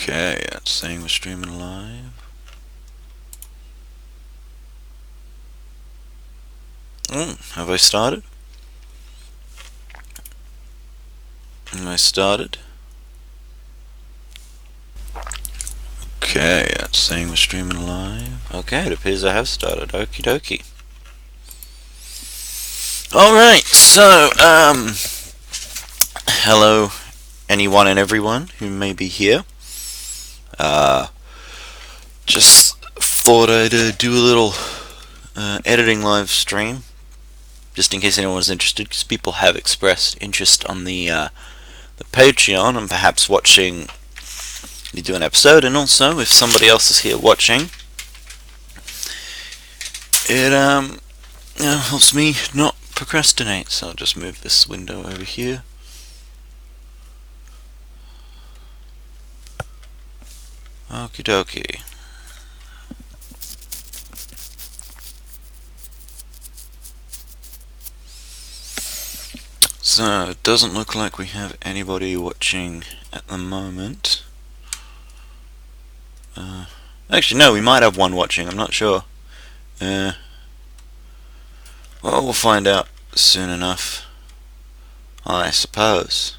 Okay, it's saying we're streaming live. Have I started? Am I started? Okay, it's saying we're streaming live. Okay, it appears I have started. Okie dokie. Alright, so, hello anyone and everyone who may be here. Just thought I'd do a little editing live stream, just in case anyone was interested, because people have expressed interest on the Patreon and perhaps watching me do an episode, and also if somebody else is here watching, it helps me not procrastinate. So I'll just move this window over here. Okie dokie. So it doesn't look like we have anybody watching at the moment. Actually, no, we might have one watching. I'm not sure. Well, we'll find out soon enough, I suppose.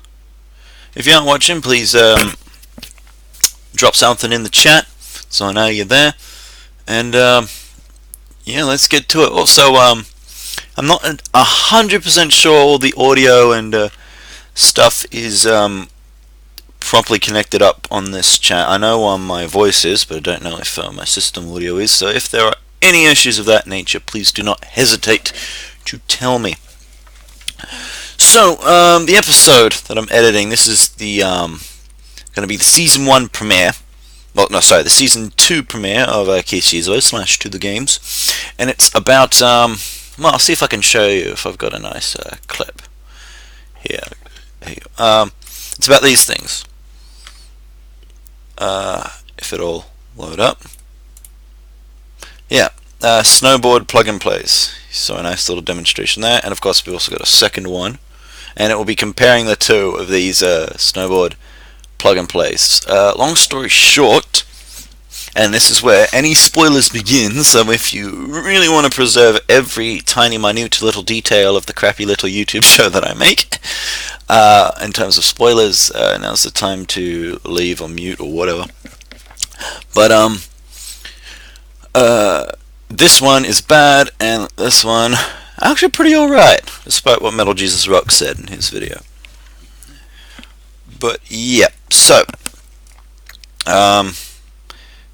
If you aren't watching, please drop something in the chat so I know you're there. And yeah, let's get to it. Also, I'm not 100% sure all the audio and stuff is properly connected up on this chat. I know my voice is, but I don't know if my system audio is. So if there are any issues of that nature, please do not hesitate to tell me. So the episode that I'm editing, this is the going to be the season 1 premiere. Well, no, sorry, the season 2 premiere of Keyshizo / To The Games, and it's about well, I'll see if I can show you if I've got a nice clip here. It's about these things. If it'll load up. Yeah, snowboard plug and plays. So a nice little demonstration there, and of course we've also got a second one, and it will be comparing the two of these snowboard plug and plays. Long story short, and this is where any spoilers begin, so if you really want to preserve every tiny minute little detail of the crappy little YouTube show that I make, in terms of spoilers, now's the time to leave or mute or whatever. But this one is bad, and this one actually pretty alright, despite what Metal Jesus Rock said in his video. But yeah, so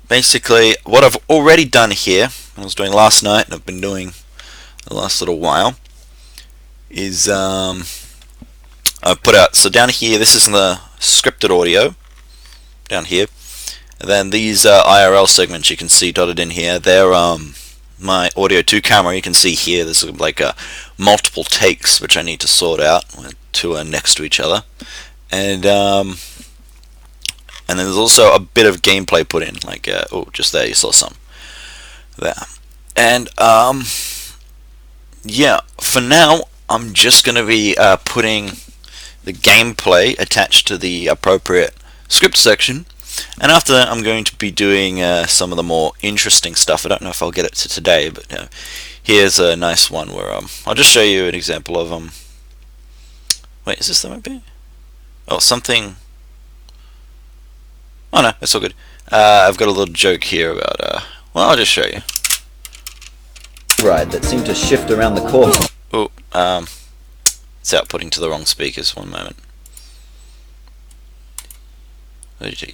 basically what I've already done here, I was doing last night and I've been doing the last little while, is I've put out, so down here, this is the scripted audio down here, and then these IRL segments you can see dotted in here, they're my audio 2 camera. You can see here there's like multiple takes which I need to sort out. Two are next to each other, and then there's also a bit of gameplay put in, like oh, just there you saw some there. And yeah, for now I'm just going to be putting the gameplay attached to the appropriate script section, and after that I'm going to be doing some of the more interesting stuff. I don't know if I'll get it to today, but here's a nice one where I'll just show you an example of wait, is this the movie? Oh, something. Oh no, it's all good. I've got a little joke here about well, I'll just show you. Ride that seemed to shift around the course. Oh, it's outputting to the wrong speakers. One moment. Okay.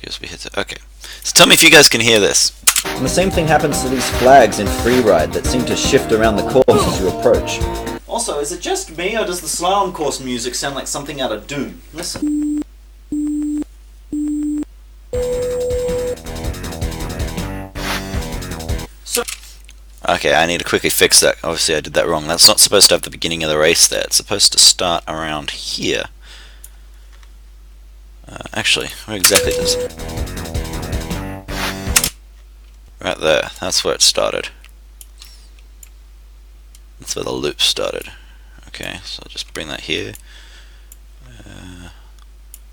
So tell me if you guys can hear this. And the same thing happens to these flags in freeride that seem to shift around the course as you approach. Also, is it just me, or does the slalom course music sound like something out of Doom? Listen. Okay, I need to quickly fix that. Obviously I did that wrong. That's not supposed to have the beginning of the race there. It's supposed to start around here. Actually, where exactly does it? Right there. That's where it started. That's where the loop started. Okay, so I'll just bring that here.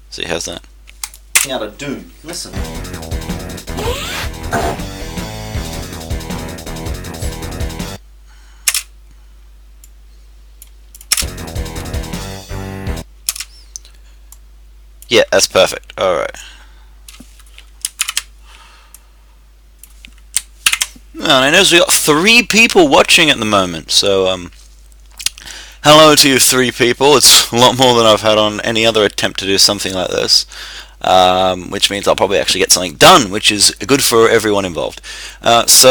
See, how's that? Out of Doom. Listen. Yeah, that's perfect. Alright. And I notice we got 3 people watching at the moment, so hello to you 3 people. It's a lot more than I've had on any other attempt to do something like this, which means I'll probably actually get something done, which is good for everyone involved. If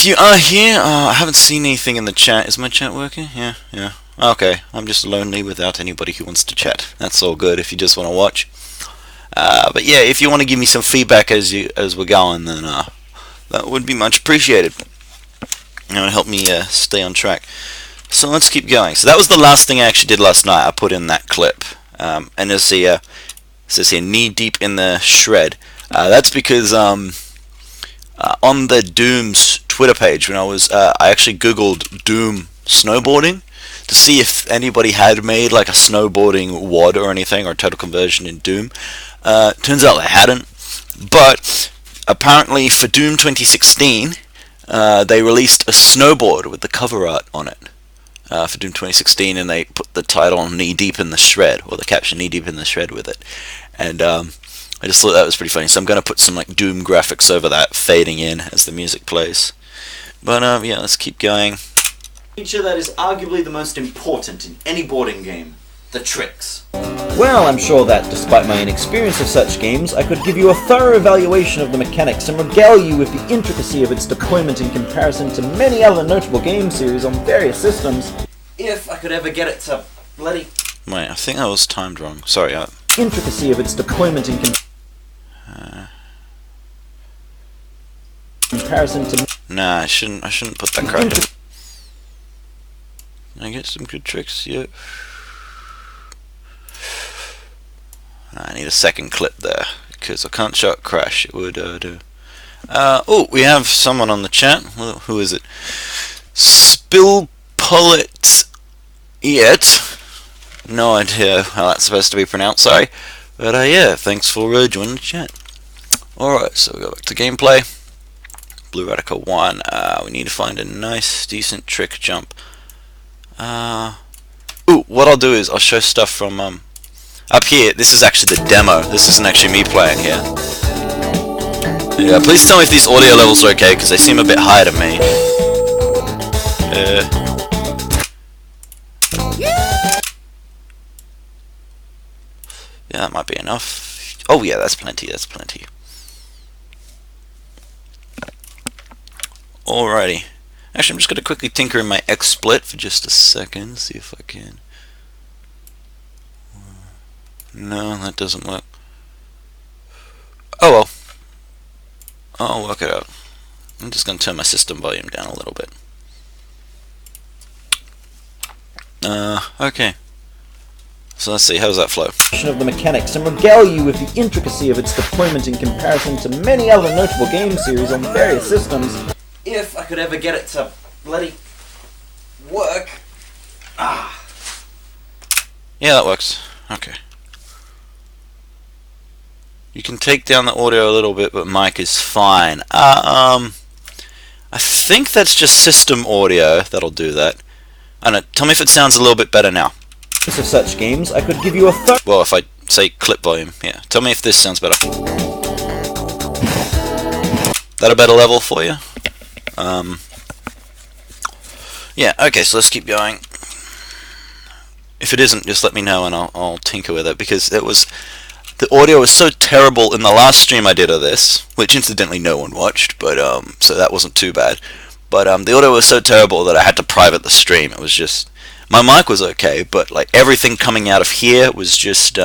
you are here, I haven't seen anything in the chat. Is my chat working? Yeah. Okay, I'm just lonely without anybody who wants to chat. That's all good if you just want to watch. But yeah, if you want to give me some feedback as we're going, then that would be much appreciated. It would help me stay on track. So let's keep going. So that was the last thing I actually did last night. I put in that clip, and as it says here, knee deep in the shred. That's because on the Doom's Twitter page, when I actually googled Doom snowboarding to see if anybody had made like a snowboarding WOD or anything, or total conversion in Doom. Turns out they hadn't, but apparently for Doom 2016 they released a snowboard with the cover art on it for Doom 2016, and they put the title Knee Deep in the Shred, or the caption Knee Deep in the Shred with it, and I just thought that was pretty funny, so I'm going to put some like Doom graphics over that fading in as the music plays. But yeah, let's keep going. Feature that is arguably the most important in any boarding game: the tricks. Well, I'm sure that, despite my inexperience of such games, I could give you a thorough evaluation of the mechanics and regale you with the intricacy of its deployment in comparison to many other notable game series on various systems. If I could ever get it to bloody... Wait, I think that was timed wrong. Sorry. Intricacy of its deployment in comparison to... Nah, I shouldn't put that crap in. I get some good tricks, yeah. I need a second clip there, because I can't show it crash. It would do. Oh, we have someone on the chat. Who is it? Spillpullet Yet. No idea how that's supposed to be pronounced, sorry. But yeah, thanks for joining the chat. Alright, so we go back to gameplay. Blue Radical 1. We need to find a nice, decent trick jump. Ooh, what I'll do is I'll show stuff from up here. This is actually the demo. This isn't actually me playing here. Yeah, please tell me if these audio levels are okay, because they seem a bit high to me. Yeah, that might be enough. Oh yeah, that's plenty, that's plenty. Alrighty. Actually, I'm just going to quickly tinker in my XSplit for just a second, see if I can. No, that doesn't work. Oh well. I'll work it out. I'm just going to turn my system volume down a little bit. Okay. So let's see, how does that flow? Of the mechanics and regale you with the intricacy of its deployment in comparison to many other notable game series on various systems. If I could ever get it to bloody work. Yeah, that works. Okay. You can take down the audio a little bit, but mic is fine. I think that's just system audio that'll do that. I don't know, tell me if it sounds a little bit better now. Of such games, I could give you a well, if I say clip volume, yeah. Tell me if this sounds better. That a better level for you? Yeah, okay, so let's keep going. If it isn't, just let me know and I'll tinker with it, because the audio was so terrible in the last stream I did of this, which incidentally no one watched, but so that wasn't too bad. But the audio was so terrible that I had to private the stream. It was just, my mic was okay, but like everything coming out of here was just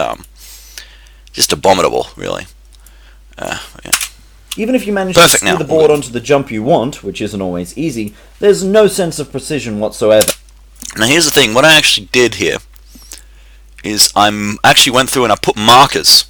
abominable, really. Yeah. Even if you manage to steer the board onto the jump you want, which isn't always easy, there's no sense of precision whatsoever. Now here's the thing, what I actually did here is I actually went through and I put markers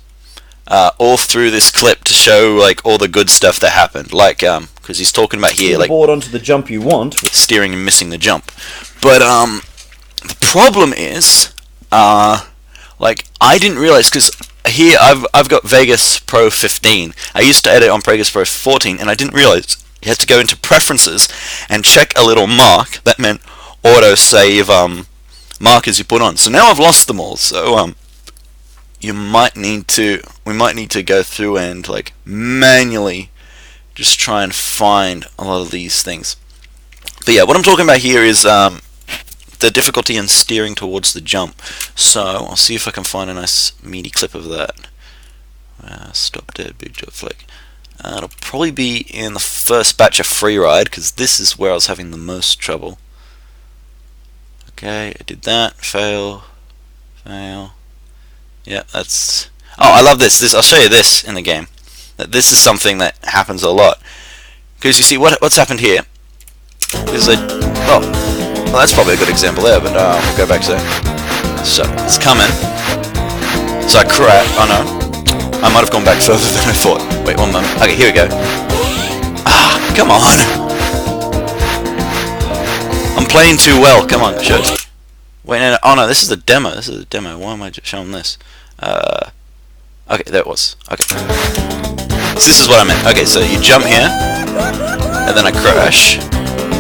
all through this clip to show like all the good stuff that happened, like because he's talking about here like board onto the jump you want, steering and missing the jump. But the problem is like I didn't realize, because here I've got Vegas Pro 15. I used to edit on Vegas Pro 14, and I didn't realize you had to go into preferences and check a little mark that meant auto save markers you put on. So now I've lost them all. So we might need to go through and like manually just try and find a lot of these things. But yeah, what I'm talking about here is the difficulty in steering towards the jump. So I'll see if I can find a nice meaty clip of that. Stop dead, big job flick. It'll probably be in the first batch of Freeride, because this is where I was having the most trouble. Okay, I did that. Fail. Yeah, that's... Oh, I love this. I'll show you this in the game. This is something that happens a lot. Because you see, what's happened here is well, that's probably a good example there, but we'll go back to that. So, it's coming. So I crash. Oh no. I might have gone back further than I thought. Wait, one moment. Okay, here we go. Ah, come on. I'm playing too well. Come on, shit. Wait, no. Oh no, this is the demo. Why am I showing this? Okay, there it was. Okay. So this is what I meant. Okay, so you jump here, and then I crash.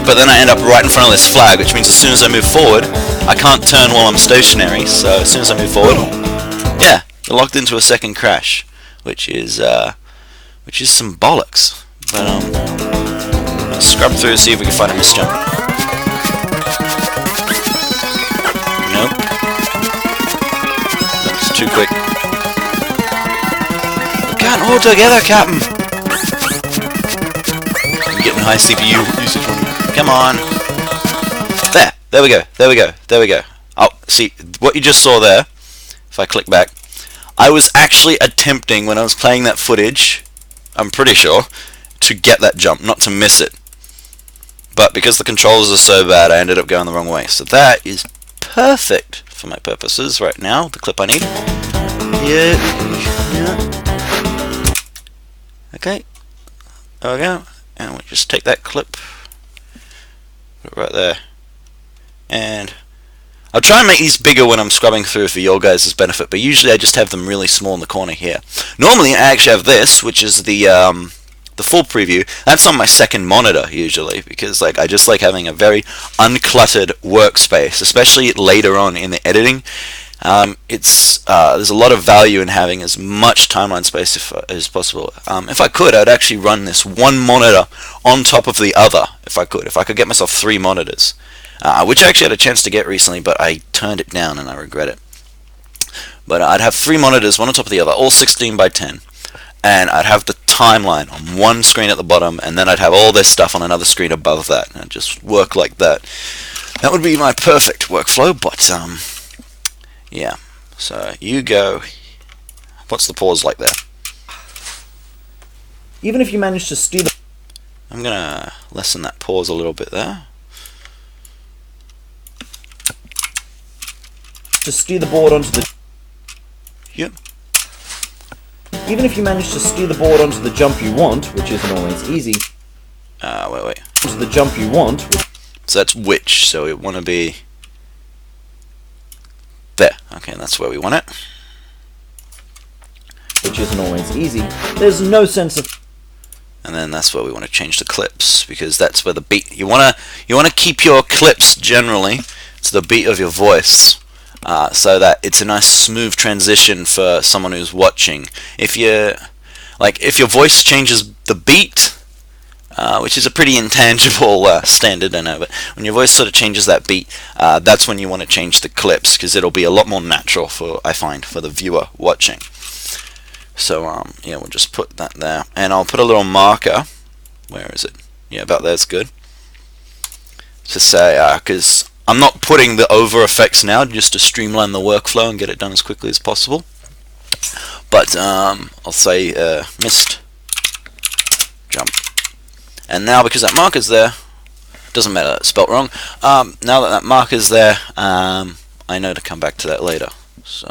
But then I end up right in front of this flag, which means as soon as I move forward, I can't turn while I'm stationary. So as soon as I move forward, yeah, you're locked into a second crash, which is some bollocks. But let's scrub through, see if we can find a misjump. Nope. That's too quick. We can't hold together, Captain. I'm getting high CPU usage on me. Come on. There we go. Oh, see, what you just saw there, if I click back, I was actually attempting, when I was playing that footage, I'm pretty sure, to get that jump, not to miss it. But because the controls are so bad, I ended up going the wrong way. So that is perfect for my purposes right now, the clip I need. Yeah. Okay. There we go. And we just take that clip, put it right there. And I'll try and make these bigger when I'm scrubbing through for your guys' benefit, but usually I just have them really small in the corner here. Normally I actually have this, which is the full preview. That's on my second monitor usually, because like I just like having a very uncluttered workspace, especially later on in the editing. There's a lot of value in having as much timeline space as possible. If I could, I'd actually run this one monitor on top of the other. If I could get myself 3 monitors. Which I actually had a chance to get recently, but I turned it down and I regret it. But I'd have 3 monitors, one on top of the other, all 16 by 10, and I'd have the timeline on one screen at the bottom, and then I'd have all this stuff on another screen above that, and I'd just work like that. That would be my perfect workflow, but yeah. So you go. What's the pause like there? Even if you manage to steer the... I'm gonna lessen that pause a little bit there. To steer the board onto the... Yep. Even if you manage to steer the board onto the jump you want, which isn't always easy... Wait. ...onto the jump you want... So that's which, so we want to be... there. Okay, that's where we want it. Which isn't always easy. There's no sense of... And then that's where we want to change the clips, because that's where the beat... You want to keep your clips, generally, to the beat of your voice. So that it's a nice smooth transition for someone who's watching. If your voice changes the beat, which is a pretty intangible standard, I know, but when your voice sort of changes that beat, that's when you want to change the clips, because it'll be a lot more natural I find, for the viewer watching. So yeah, we'll just put that there, and I'll put a little marker. Where is it? Yeah, about there's good. To say, because I'm not putting the over effects now, just to streamline the workflow and get it done as quickly as possible. But I'll say missed jump. And now, because that marker's there, doesn't matter, it's spelt wrong. Now that marker's there, I know to come back to that later. So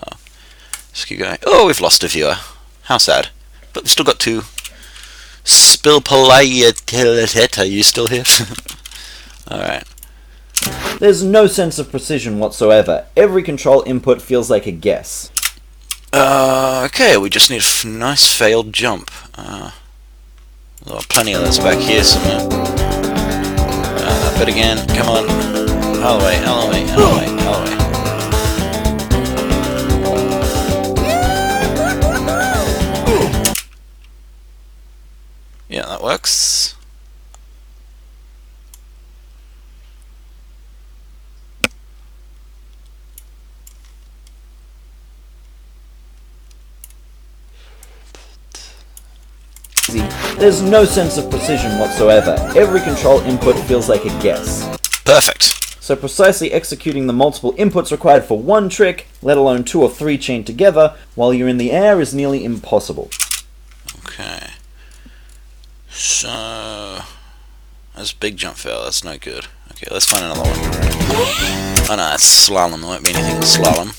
let's keep going. Oh, we've lost a viewer. How sad. But we've still got 2. Spilpalayet, are you still here? Alright. There's no sense of precision whatsoever. Every control input feels like a guess. Okay, we just need a nice failed jump. Well, plenty of those back here somewhere. That bit again. Come on. All the way, all the way, all the way, all the way. Yeah, that works. There's no sense of precision whatsoever. Every control input feels like a guess. Perfect. So precisely executing the multiple inputs required for one trick, let alone 2 or 3 chained together, while you're in the air is nearly impossible. Okay. So... That's a big jump fail, that's no good. Okay, let's find another one. Oh no, it's slalom, there won't be anything in slalom.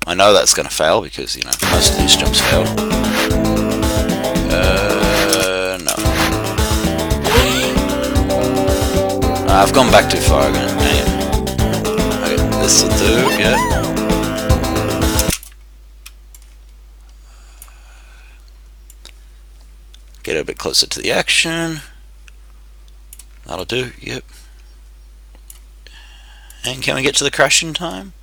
I know that's going to fail because, you know, most of these jumps fail. No. I've gone back too far again. Dang it. Okay, this will do, yeah. Get a bit closer to the action. That'll do, yep. And can we get to the crash in time?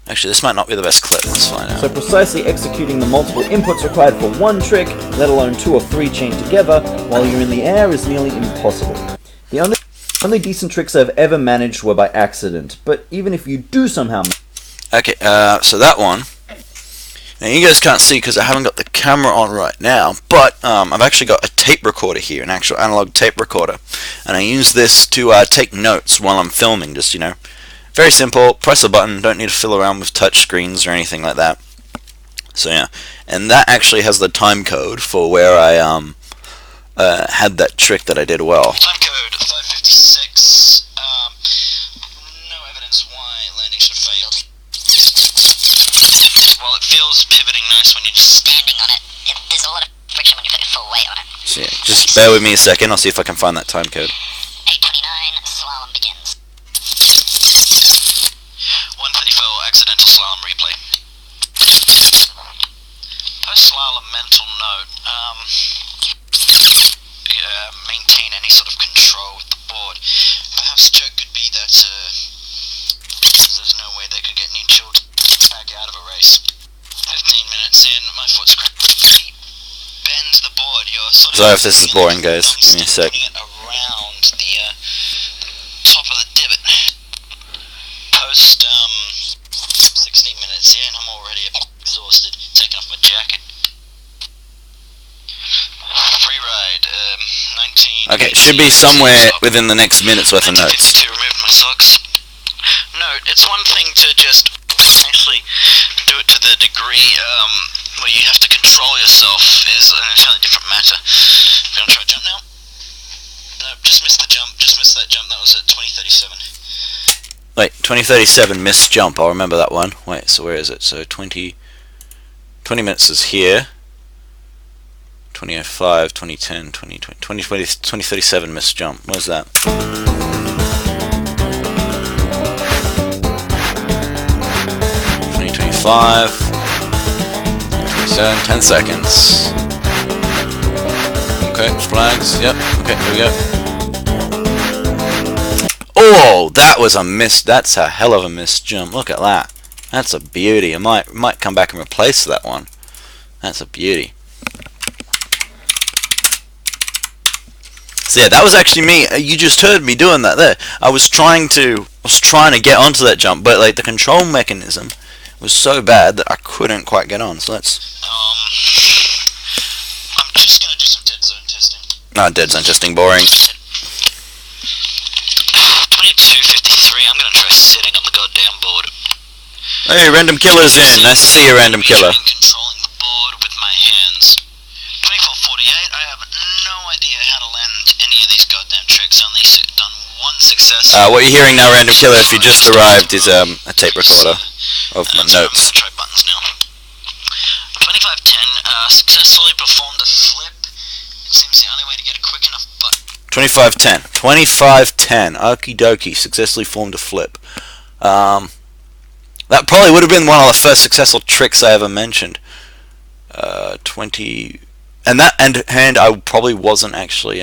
Actually, this might not be the best clip. Let's find out. So precisely executing the multiple inputs required for one trick, let alone 2 or 3 chained together, while you're in the air is nearly impossible. The only decent tricks I've ever managed were by accident, but even if you do somehow... Okay, so that one... Now, you guys can't see because I haven't got the camera on right now, but I've actually got a tape recorder here, an actual analog tape recorder, and I use this to take notes while I'm filming, just, you know, very simple, press a button, don't need to fill around with touch screens or anything like that. So yeah, and that actually has the time code for where I had that trick that I did well. Time code 556, no evidence why landing should have failed. While it feels pivoting nice when you're just standing on it, there's a lot of friction when you're putting full weight on it. So yeah, just bear with me a second, I'll see if I can find that time code. 8:29, slalom begins. 1:34, accidental slalom replay. Post-slalom mental note, maintain any sort of control with the board. Perhaps the joke could be that there's no way they could get any children back out of a race. 15 minutes in, my foot's cracked. Bend the board, you're sort of... Sorry if this is boring, guys, give me a sec. Putting it around the top of the divot. Post 16 minutes in, I'm already exhausted. Taking off my jacket. Free ride, 19... Okay, it should be somewhere within the next minute's worth of notes. 1952, removed my socks. Note, it's one thing to just actually do it to the degree where you have to control yourself is an entirely different matter. You want to try a jump now? No, just missed the jump, just missed that jump, that was at 2037. Wait, 2037 missed jump, I'll remember that one. Wait, so where is it? So 20 minutes is here. 2005, 2010, 2020, 2037 missed jump. Where's that? 2025, 27, 10 seconds. Okay, flags, yep, okay, here we go. Oh, that was a miss, that's a hell of a missed jump, look at that. That's a beauty, I might come back and replace that one. That's a beauty. So yeah, that was actually me. You just heard me doing that there. I was trying to get onto that jump, but like the control mechanism was so bad that I couldn't quite get on. So let's. I'm just gonna do some dead zone testing. No, dead zone testing, boring. 22:53. I'm gonna try sitting on the goddamn board. Hey, random killer's in. Nice to see you, random killer. Controlling the board with my hands. 24:48. I have no idea how to land any of these goddamn tricks. I only done one success. What you're hearing now, random killer, if you just arrived, is a tape recorder of my notes. I'm gonna try buttons now. 25:10. Successfully performed a flip. It seems the only way to get a quick enough button. 25-10. 25-10. Okie dokie. Successfully formed a flip. That probably would have been one of the first successful tricks I ever mentioned. 20... And that hand I probably wasn't actually...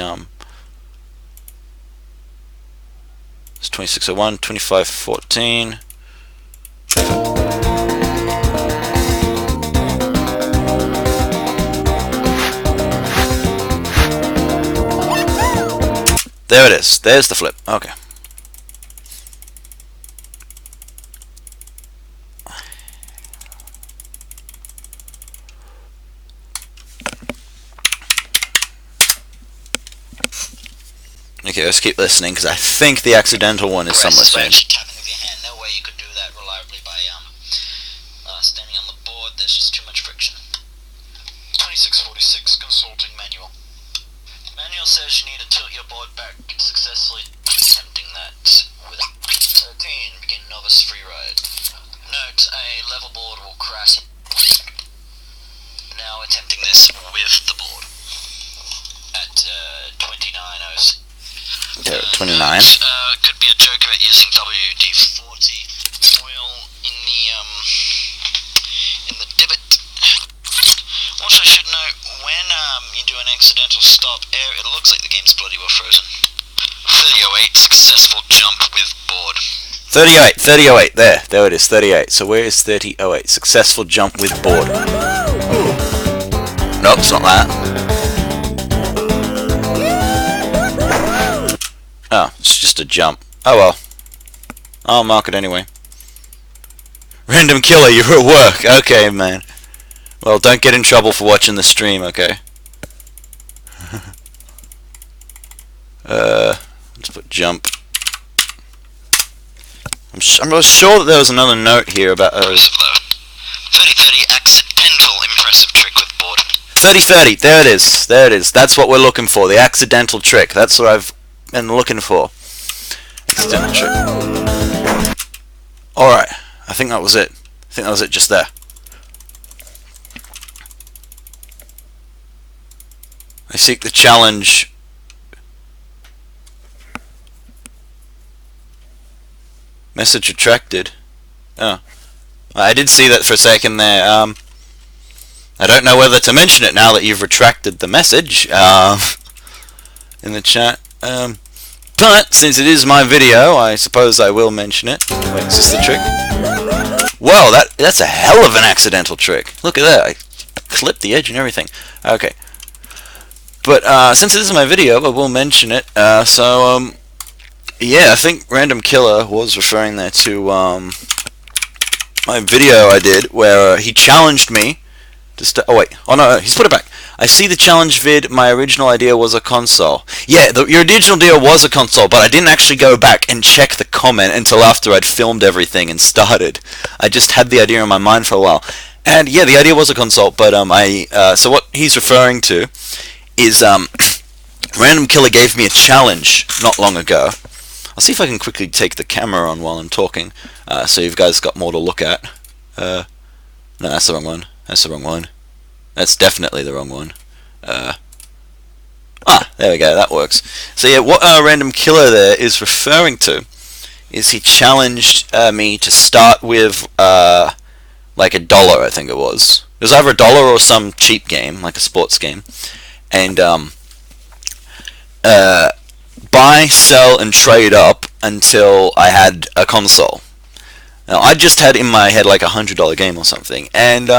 It's 2601, 2514. There it is. There's the flip. Okay. Okay, let's keep listening because I think the accidental one is somewhere same. Tapping with your hand. No way you could do that reliably by standing on the board. There's just too much friction. 2646 consulting manual. Manual says you need to tilt your board back successfully. Attempting that with 13. Begin novice free ride. Note: a level board will crash. Now attempting this with the board at 29:06. Yeah, 29. Could be a joke about using WD-40 oil in the divot. Also, should note when you do an accidental stop air, it looks like the game's bloody well frozen. 30:08 successful jump with board. 30:08. There it is. 38. So where is 30:08? Successful jump with board. Nope, it's not that. Oh, it's just a jump. Oh well. I'll mark it anyway. Random killer, you're at work. Okay, man. Well, don't get in trouble for watching the stream, okay? Let's put jump. I'm sure that there was another note here about 30:30 accidental impressive trick with board. 30:30. There it is. There it is. That's what we're looking for. The accidental trick. That's what I've been looking for. Accidental trick. Alright. I think that was it. I think that was it just there. I seek the challenge. Message retracted. Oh. I did see that for a second there. I don't know whether to mention it now that you've retracted the message in the chat. But since it is my video, I suppose I will mention it. Wait, is this the trick? Whoa, that's a hell of an accidental trick. Look at that. I clipped the edge and everything. Okay. But since it is my video, I will mention it. Yeah, I think Random Killer was referring there to my video I did where he challenged me to oh wait, oh no, he's put it back. I see the challenge vid. My original idea was a console. Yeah, your original idea was a console, but I didn't actually go back and check the comment until after I'd filmed everything and started. I just had the idea in my mind for a while. And yeah, the idea was a console, but so what he's referring to is Random Killer gave me a challenge not long ago. I'll see if I can quickly take the camera on while I'm talking, so you guys got more to look at. No, that's the wrong one. That's the wrong one. That's definitely the wrong one. There we go, that works. So yeah, what Random Killer there is referring to is he challenged me to start with like $1, I think it was. It was either $1 or some cheap game, like a sports game. And buy, sell, and trade up until I had a console. Now, I just had in my head like $100 game or something, and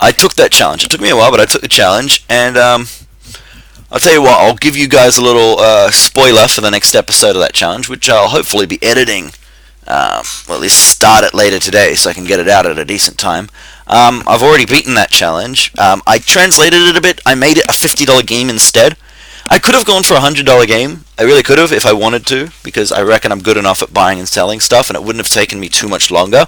I took that challenge. It took me a while, but I took the challenge, and I'll tell you what, I'll give you guys a little spoiler for the next episode of that challenge, which I'll hopefully be editing, well, at least start it later today so I can get it out at a decent time. I've already beaten that challenge. I translated it a bit. I made it a $50 game instead. I could have gone for a $100 game. I really could have if I wanted to, because I reckon I'm good enough at buying and selling stuff, and it wouldn't have taken me too much longer.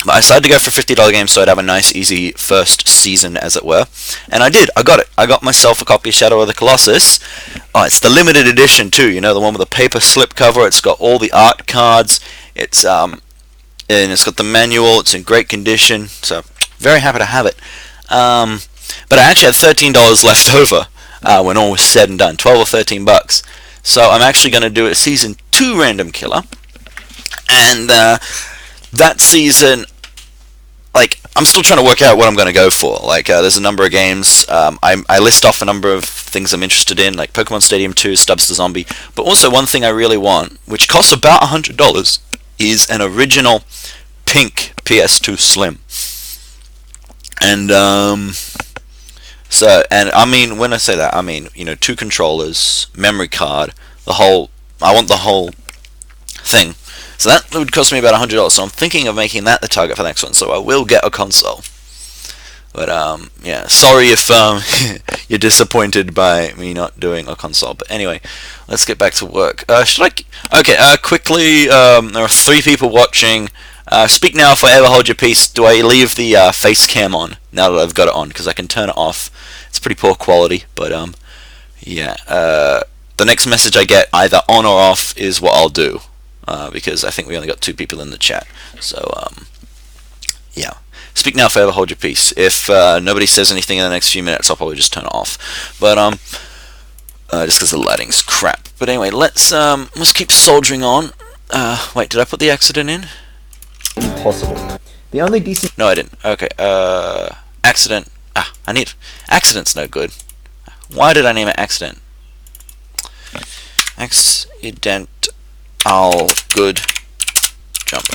But I decided to go for a $50 game so I'd have a nice, easy first season, as it were. And I did. I got it. I got myself a copy of Shadow of the Colossus. Oh, it's the limited edition too. You know, the one with the paper slip cover. It's got all the art cards. It's and it's got the manual. It's in great condition. So very happy to have it. But I actually had $13 left over when all was said and done, 12 or 13 bucks. So I'm actually going to do a season 2 random killer, and that season, like, I'm still trying to work out what I'm going to go for. Like, there's a number of games. I list off a number of things I'm interested in, like Pokemon Stadium 2, Stubbs the Zombie. But also one thing I really want, which costs about $100, is an original pink PS2 Slim. And and I mean, when I say that, I mean, 2 controllers, memory card, I want the whole thing. So that would cost me about $100. So I'm thinking of making that the target for the next one. So I will get a console. But yeah, sorry if you're disappointed by me not doing a console. But anyway, let's get back to work. Quickly, there are 3 people watching. Speak now, forever hold your peace. Do I leave the face cam on now that I've got it on? Because I can turn it off. It's pretty poor quality, but yeah. The next message I get, either on or off, is what I'll do. Because I think we only got 2 people in the chat. So yeah. Speak now, forever hold your peace. If nobody says anything in the next few minutes, I'll probably just turn it off. But just because the lighting's crap. But anyway, let's keep soldiering on. Wait, did I put the accident in? Impossible. The only decent... No, I didn't. Okay, accident. Accident's no good. Why did I name it accident? Accident. All good. Jump.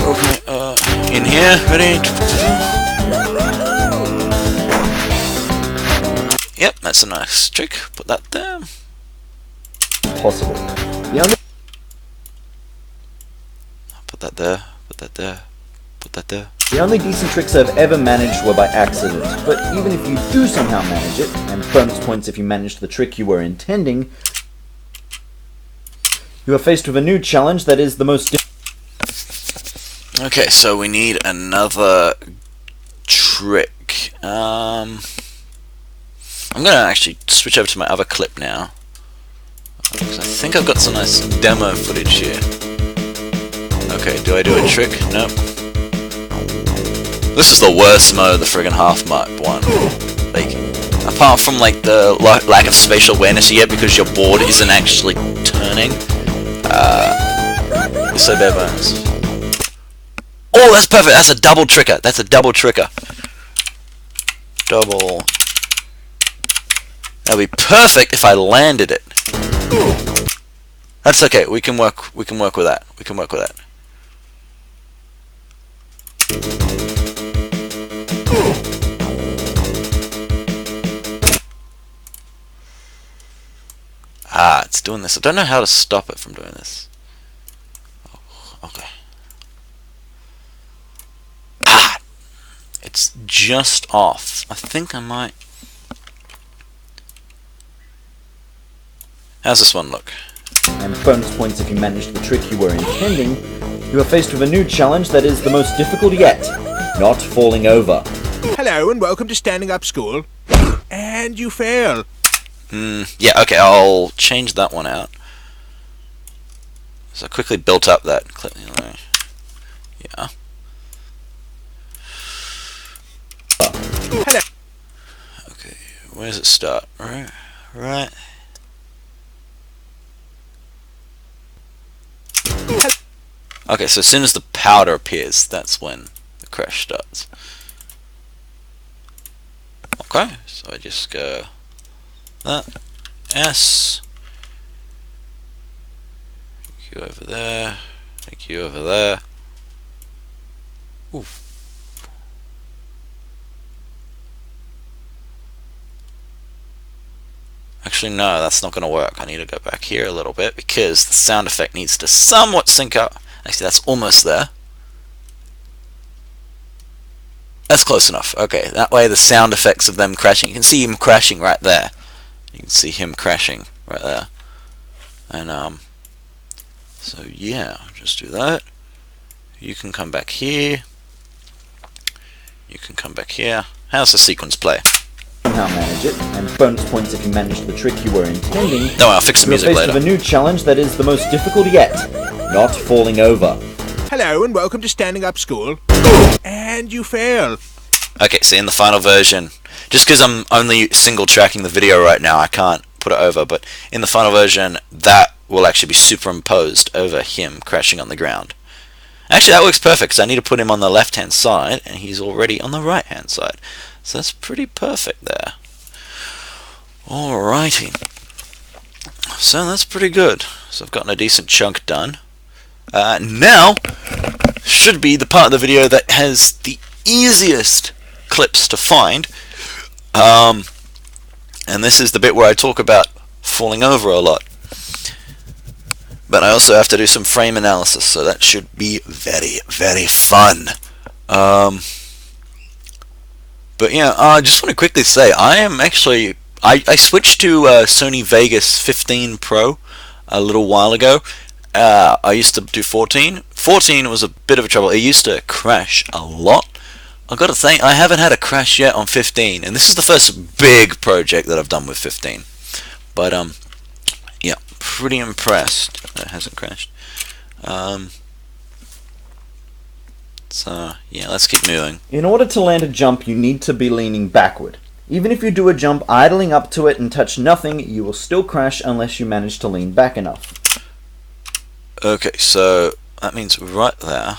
Okay, in here, ready? Yep, that's a nice trick. Put that there. Possible. The only... Put that there. Put that there. Put that there. The only decent tricks I've ever managed were by accident, but even if you do somehow manage it, and bonus points if you managed the trick you were intending, you are faced with a new challenge that is the most Okay, so we need another trick. I'm gonna actually switch over to my other clip now, because I think I've got some nice demo footage here. Okay, do I do a trick? Nope. This is the worst mode of the friggin' half map one. Like, apart from like the lack of spatial awareness you get because your board isn't actually turning. It's so bad, bonus. Oh, that's perfect. That's a double tricker. That's a double tricker. Double. That'd be perfect if I landed it. That's okay. We can work. We can work with that. We can work with that. It's doing this. I don't know how to stop it from doing this. Oh, okay. It's just off. I think I might... How's this one look? And bonus points if you managed the trick you were intending, you are faced with a new challenge that is the most difficult yet. Not falling over. Hello and welcome to Standing Up School. And you fail. Yeah, okay, I'll change that one out. So I quickly built up that clip. Yeah. Hello. Okay, where does it start? Right. Okay, so as soon as the powder appears, that's when the crash starts. Okay, so I just go that S. Take you over there. Take you over there. Oof. Actually, no, that's not going to work. I need to go back here a little bit because the sound effect needs to somewhat sync up. Actually, that's almost there. That's close enough. Okay, that way the sound effects of them crashing, you can see him crashing right there. You can see him crashing right there. And, so yeah, just do that. You can come back here. You can come back here. How's the sequence play? somehow manage it, and bonus points if you manage the trick you were intending, No, I'll fix the you're music faced later. with a new challenge that is the most difficult yet. Not falling over. Hello and welcome to Standing Up School. And you fail. Okay, so in the final version, just because I'm only single tracking the video right now, I can't put it over, but in the final version, that will actually be superimposed over him crashing on the ground. Actually, that works perfect, because I need to put him on the left-hand side, and he's already on the right-hand side. So that's pretty perfect there. Alrighty. So that's pretty good. So I've gotten a decent chunk done. Now, should be the part of the video that has the easiest clips to find. And this is the bit where I talk about falling over a lot. But I also have to do some frame analysis, so that should be very, very fun. But yeah, I just want to quickly say, I switched to Sony Vegas 15 Pro a little while ago. I used to do 14. 14 was a bit of a trouble. It used to crash a lot. I've got to say, I haven't had a crash yet on 15, and this is the first big project that I've done with 15. But yeah, pretty impressed that it hasn't crashed. So yeah, let's keep moving. In order to land a jump, you need to be leaning backward. Even if you do a jump idling up to it and touch nothing, you will still crash unless you manage to lean back enough. Okay, so that means right there,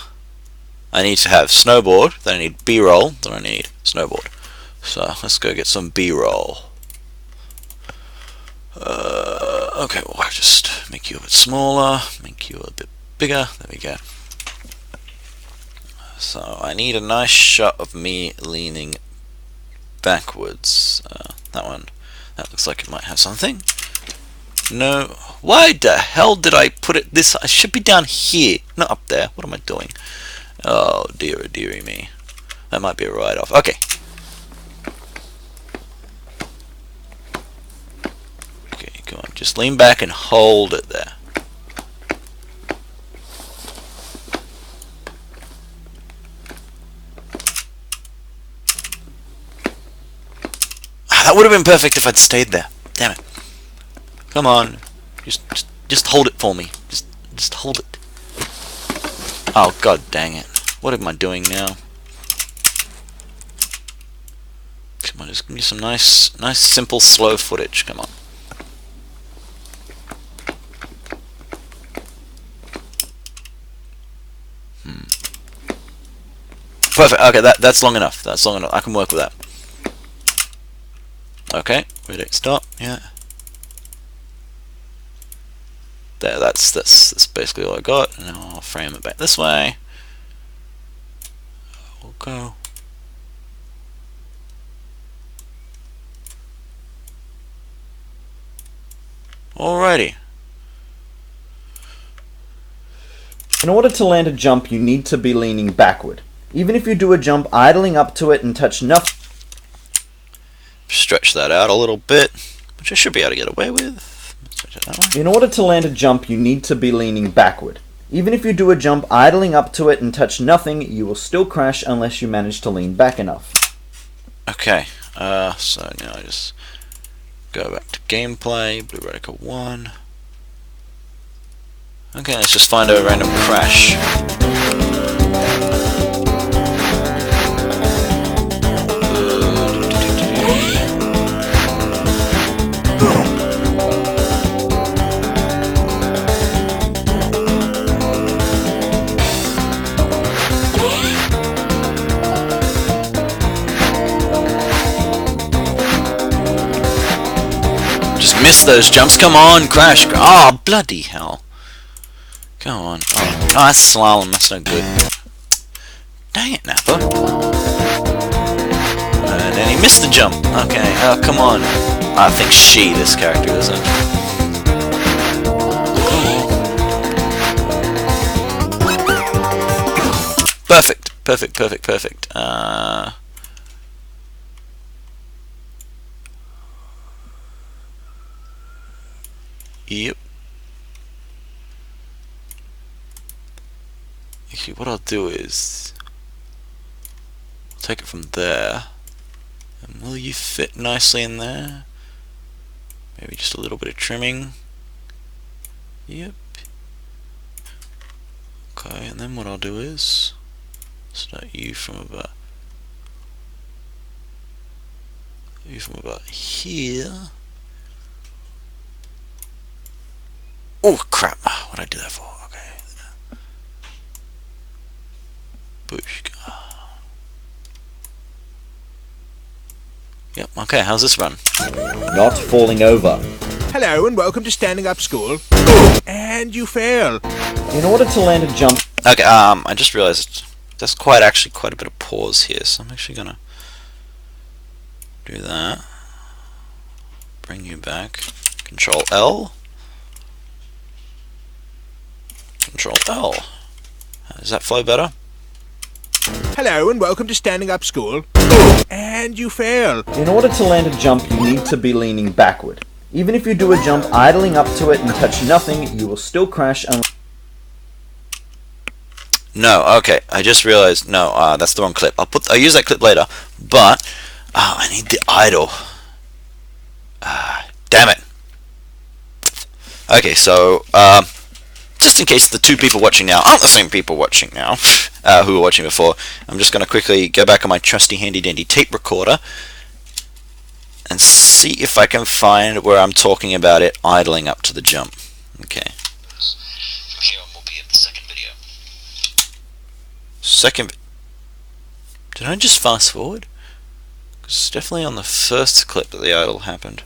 I need to have snowboard, then I need B-roll, then I need snowboard. So let's go get some B-roll. Okay, well, I'll just make you a bit smaller, make you a bit bigger. There we go. So I need a nice shot of me leaning backwards. That looks like it might have something. No, why the hell did I put it this? I should be down here, not up there. What am I doing? Oh dearie me. That might be a write-off. Okay. Okay, go on. Just lean back and hold it there. That would have been perfect if I'd stayed there. Damn it. Come on. Just hold it for me. Just hold it. Oh god dang it. What am I doing now? Come on, just give me some nice simple slow footage. Come on. Perfect. Okay, that's long enough. That's long enough. I can work with that. Okay, ready, stop. Yeah. There, that's basically all I got. Now I'll frame it back this way. We'll go. Alrighty. In order to land a jump, you need to be leaning backward. Even if you do a jump idling up to it and touch nothing. Stretch that out a little bit, which I should be able to get away with. Stretch it that way. In order to land a jump, you need to be leaning backward. Even if you do a jump idling up to it and touch nothing, you will still crash unless you manage to lean back enough. Okay, so now I just go back to gameplay, Blue Radical 1. Okay, let's just find a random crash. Miss those jumps. Come on, crash. Oh, bloody hell. Go on. Oh, that's slalom. That's no good. Dang it, Nappa. And then he missed the jump. Okay. Oh, come on. I think this character, isn't. Perfect. Perfect. Yep. Actually, what I'll do is take it from there. And will you fit nicely in there? Maybe just a little bit of trimming. Yep. Okay, and then what I'll do is start you from about here. Oh crap! What did I do that for? Okay. Push. Yep. Okay. How's this run? Not falling over. Hello and welcome to Standing Up School. And you fail. In order to land a jump, Okay. I just realized there's quite a bit of pause here, so I'm actually gonna do that. Bring you back. Control L. Control L. Does that flow better? Hello and welcome to Standing Up School. And you fail. in order to land a jump, you need to be leaning backward. Even if you do a jump idling up to it and touch nothing, you will still crash unless... No, okay. I just realized. No, that's the wrong clip. I'll use that clip later. But I need the idle. Damn it. Okay, so just in case the two people watching now aren't the same people watching now who were watching before, I'm just going to quickly go back on my trusty handy dandy tape recorder and see if I can find where I'm talking about it idling up to the jump. Okay. From here on, we'll be at the second video. Did I just fast forward? Because it's definitely on the first clip that the idle happened.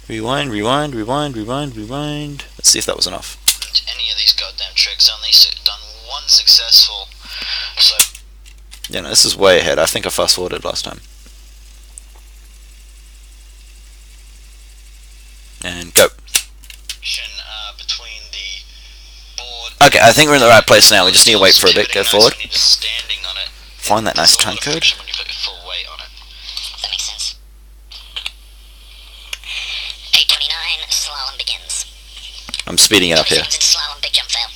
Rewind, rewind, rewind, rewind, rewind. Let's see if that was enough. Any of these goddamn tricks, only done one successful. So Yeah, no, this is way ahead. I think I fast forwarded last time. And go. between the board. Okay, I think we're in the right place now. We just need to wait for a bit. Go forward. When you're just standing on it. Find that nice It's a lot time of code. friction when you put your full weight on it. That makes sense. 8:29, slalom begins. I'm speeding it up here. Into slalom, big jump fail.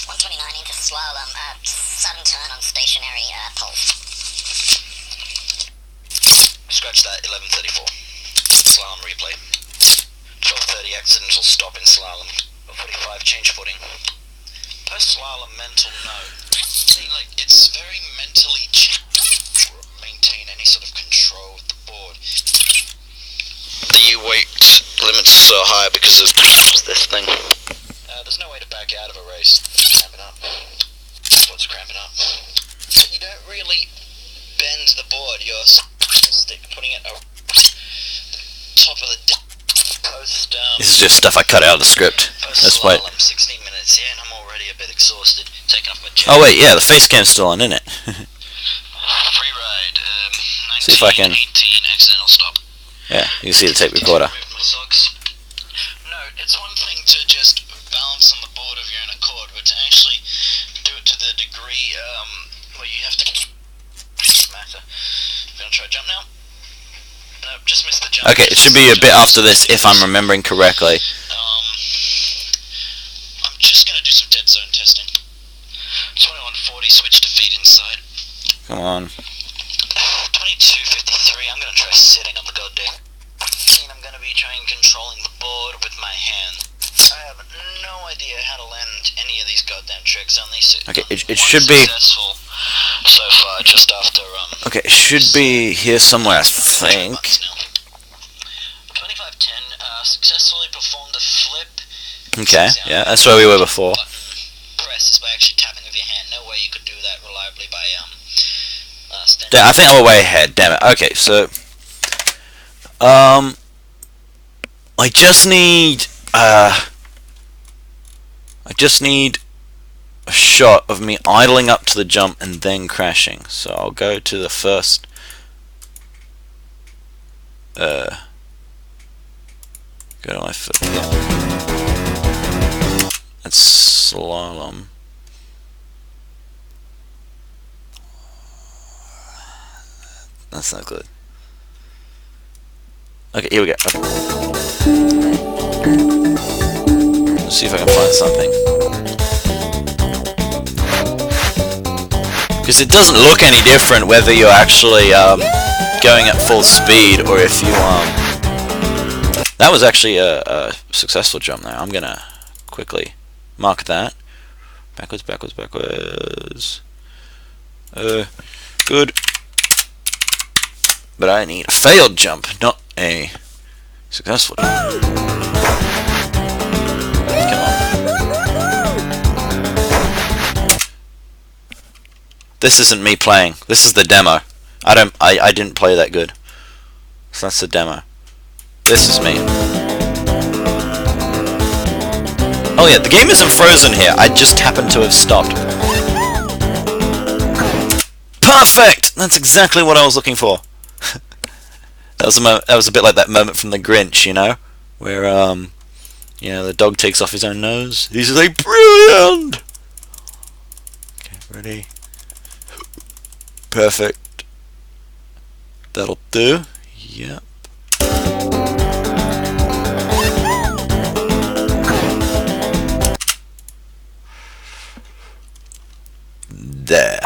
129 into slalom, sudden turn on stationary poles. Scratch that, 11:34. Slalom replay. 12:30 accidental stop in slalom. 45 change footing. Post slalom mental note. Like, it's very mentally challenging to maintain any sort of control with the board. The weight limit's so high because of this thing. There's no way to back out of a race. It's cramping up. Board's cramping up. So you don't really bend the board. You're putting it over the top of the post. This is just stuff I cut out of the script. That's why. 16 minutes, yeah, and I'm already a bit exhausted. Taking off my jacket. Oh wait, yeah, the face cam's still on, isn't it? Free ride. 19, See if I can. 18, accidental stop. Yeah, you can see the tape recorder. Removed my socks. No, it's one thing to just balance on the board of your own accord, but to actually do it to the degree where you have to matter. You gonna try to jump now? No, just missed the jump. Okay, it should be a bit after this if I'm remembering correctly. I'm just gonna do some dead zone testing. 2140, switch to feet inside. Come on. 2253, I'm gonna try sitting on the goddamn. I'm gonna be trying controlling the board with my hand. I have no idea how to land any of these goddamn tricks. Only Okay, it should be. successful so far, just after Okay, it should be here somewhere, I think. 2510, successfully performed a flip. Okay, yeah, that's where we were before. Press is by actually tapping with your hand. No way you could do that reliably by standing. Yeah, I think we're way ahead. Damn it. Okay, so I just need a shot of me idling up to the jump and then crashing. So I'll go to the first go to my foot. That's slalom. That's not good. Okay, here we go. Okay. Let's see if I can find something. because it doesn't look any different whether you're actually going at full speed or if you That was actually a successful jump there. I'm gonna quickly mark that. Backwards, backwards, backwards. Good. But I need a failed jump, not a successful jump. Come on. This isn't me playing. This is the demo. I didn't play that good. So that's the demo. This is me. Oh yeah, the game isn't frozen here. I just happen to have stopped. Perfect! That's exactly what I was looking for. That was a bit like that moment from The Grinch, you know, where you know, the dog takes off his own nose. He's like, brilliant. Okay, ready. Perfect. That'll do. Yep. There.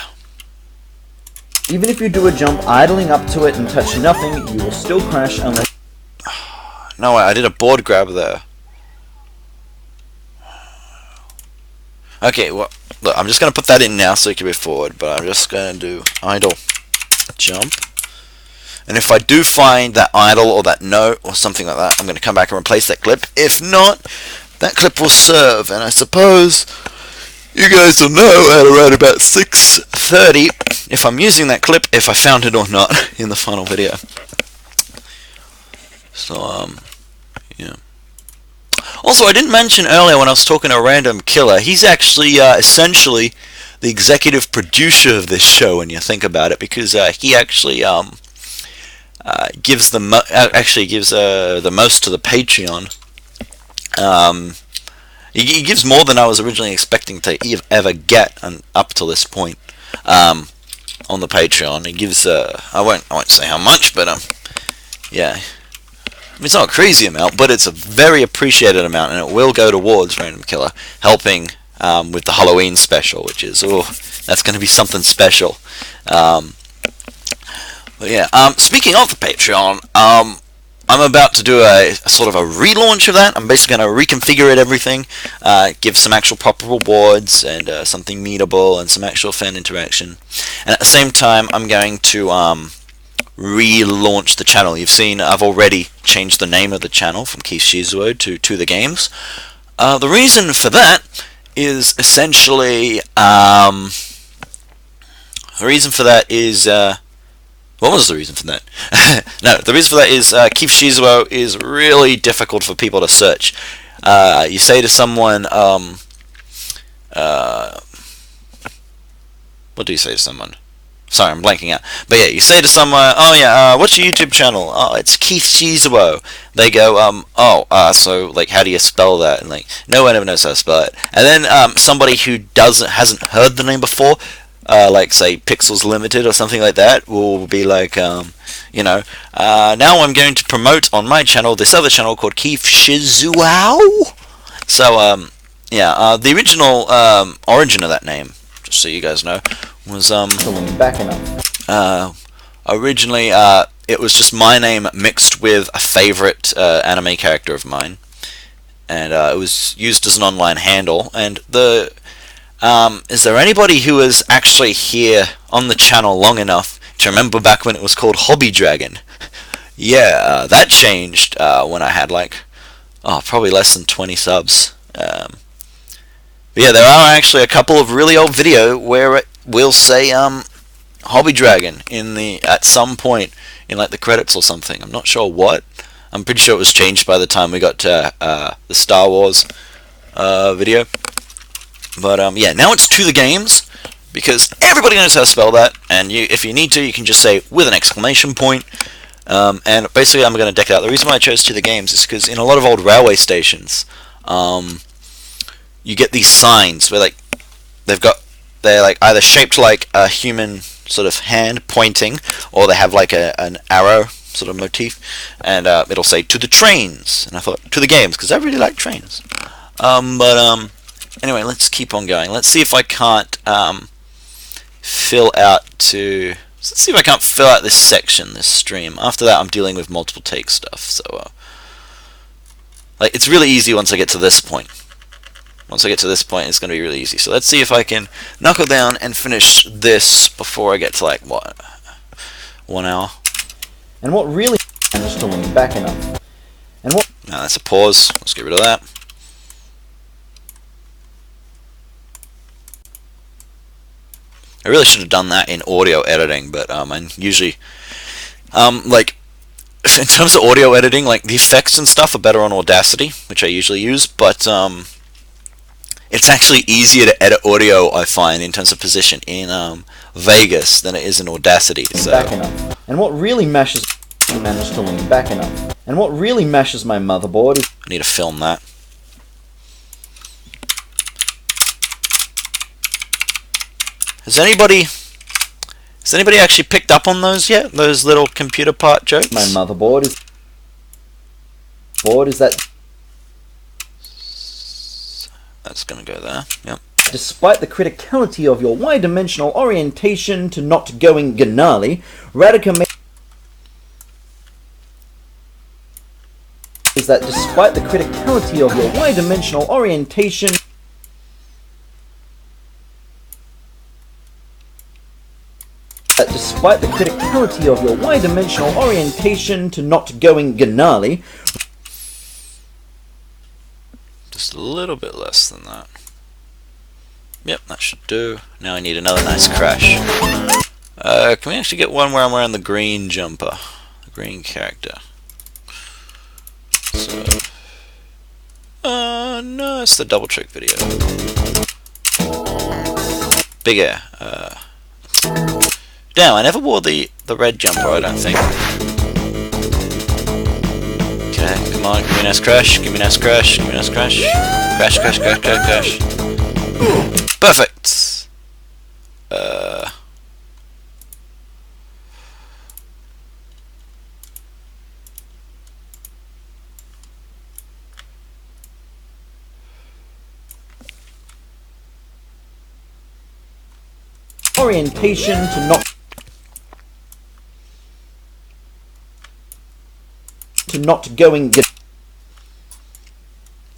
Even if you do a jump idling up to it and touch nothing, you will still crash unless... No, I did a board grab there. Okay, well, look, I'm just going to put that in now so it can be forward, but I'm just going to do idle jump. And if I do find that idle or that note or something like that, I'm going to come back and replace that clip. If not, that clip will serve, and I suppose you guys will know at around about 6:30 if I'm using that clip, if I found it or not in the final video. So, yeah. Also, I didn't mention earlier when I was talking to Random Killer, he's actually essentially the executive producer of this show when you think about it, because he actually gives the most to the Patreon. He gives more than I was originally expecting to ever get up to this point on the Patreon. He gives I won't say how much, but yeah. I mean, it's not a crazy amount, but it's a very appreciated amount, and it will go towards Random Killer helping with the Halloween special, which is that's going to be something special. But yeah, speaking of the Patreon, I'm about to do a sort of a relaunch of that. I'm basically going to reconfigure it, everything, give some actual properable boards and something meetable and some actual fan interaction. And at the same time, I'm going to relaunch the channel. You've seen I've already changed the name of the channel from Keith Shizuo to the games. The reason for that is essentially the reason for that is what was the reason for that? No, the reason for that is Keith Shizuo is really difficult for people to search. You say to someone, what do you say to someone? Sorry, I'm blanking out. But yeah, you say to someone, oh yeah, what's your YouTube channel? Oh, it's Keith Shizuo. They go, so like, how do you spell that? And like, no one ever knows how to spell it. And then somebody who hasn't heard the name before, like say Pixels Limited or something like that, will be like, now I'm going to promote on my channel this other channel called Keith Shizuo. So yeah, the original origin of that name, just so you guys know, was back enough. Originally it was just my name mixed with a favorite anime character of mine, and it was used as an online handle. And the is there anybody who is actually here on the channel long enough to remember back when it was called Hobby Dragon? Yeah, that changed when I had like probably less than 20 subs. But yeah, there are actually a couple of really old video where it will say Hobby Dragon at some point in like the credits or something. I'm not sure what. I'm pretty sure it was changed by the time we got to the Star Wars video. But yeah, now it's to the games, because everybody knows how to spell that, and if you need to, you can just say with an exclamation point. And basically I'm going to deck it out. The reason why I chose to the games is because in a lot of old railway stations, you get these signs where like they're like either shaped like a human sort of hand pointing, or they have like an arrow sort of motif, and it'll say to the trains, and I thought to the games because I really like trains. Anyway, let's keep on going. Let's see if I can't fill out to... Let's see if I can't fill out this section, this stream. After that, I'm dealing with multiple take stuff. So, like, it's really easy once I get to this point. Once I get to this point, it's going to be really easy. So let's see if I can knuckle down and finish this before I get to, like, what? 1 hour? And what really managed to lean back enough. And what... Now that's a pause. Let's get rid of that. I really should have done that in audio editing, but I usually, like, in terms of audio editing, like, the effects and stuff are better on Audacity, which I usually use, but it's actually easier to edit audio, I find, in terms of position in Vegas than it is in Audacity. So. Back enough. And what really mashes... managed to lean back enough. And what really mashes my motherboard is... I need to film that. Has anybody actually picked up on those yet? Those little computer part jokes? My motherboard is... that... That's gonna go there. Yep. Despite the criticality of your Y-dimensional orientation to not going gnarly, Radica is that despite the criticality of your Y-dimensional orientation to not going gnarly, just a little bit less than that. Yep, that should do. Now I need another nice crash. Can we actually get one where I'm wearing the green jumper? The green character. So, no, it's the double trick video. Big air. Damn, I never wore the red jumper, I don't think. Okay, come on, give me a nice crash, give me a nice crash, give me a nice crash. Crash, crash, crash, crash, crash. Perfect! orientation to not going gnarly.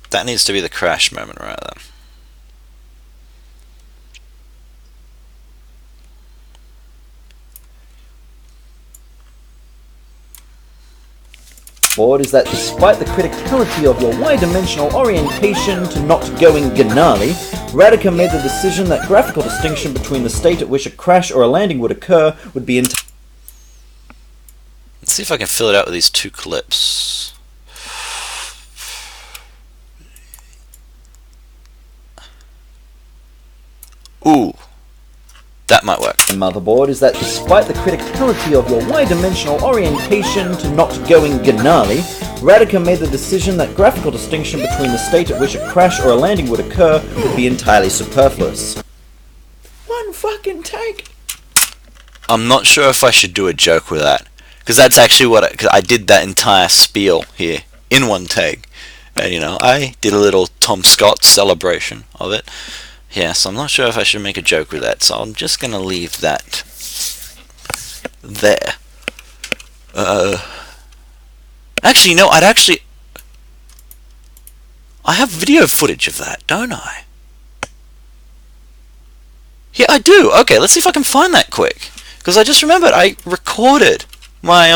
That needs to be the crash moment right there. Is that despite the criticality of your Y-dimensional orientation to not going gnarly, Radica made the decision that graphical distinction between the state at which a crash or a landing would occur would be Let's see if I can fill it out with these two clips. Ooh, that might work. Motherboard is that despite the criticality of your Y-dimensional orientation to not going gnarly, Radica made the decision that graphical distinction between the state at which a crash or a landing would occur would be entirely superfluous. One fucking take! I'm not sure if I should do a joke with that, because that's actually what I did that entire spiel here in one take, and you know, I did a little Tom Scott celebration of it. Yeah, so I'm not sure if I should make a joke with that, so I'm just gonna leave that there. Actually, no, I have video footage of that, don't I? Yeah, I do. Okay, let's see if I can find that quick, because I just remembered I recorded my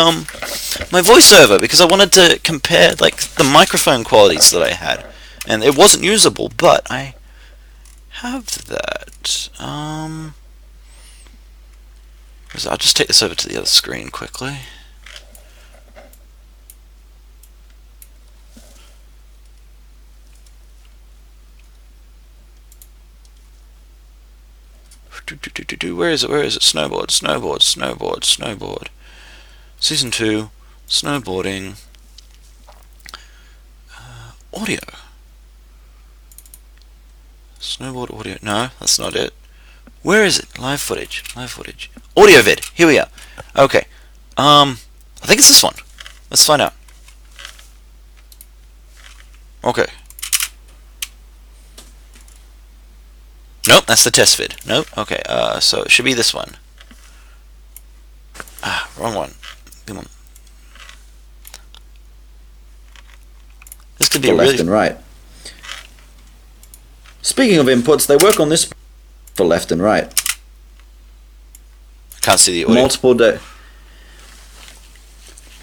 my voiceover because I wanted to compare like the microphone qualities that I had, and it wasn't usable, but I have that. I'll just take this over to the other screen quickly. Where is it? Where is it? Snowboard, snowboard, snowboard, snowboard. Season 2, snowboarding. Audio. Snowboard audio. No, that's not it. Where is it? Live footage. Live footage. Audio vid. Here we are. Okay. I think it's this one. Let's find out. Okay. Nope, that's the test vid. Nope. Okay. So it should be this one. Wrong one. Come on. This could be for a really left and right. Speaking of inputs, they work on this for left and right. I can't see the audio. Multiple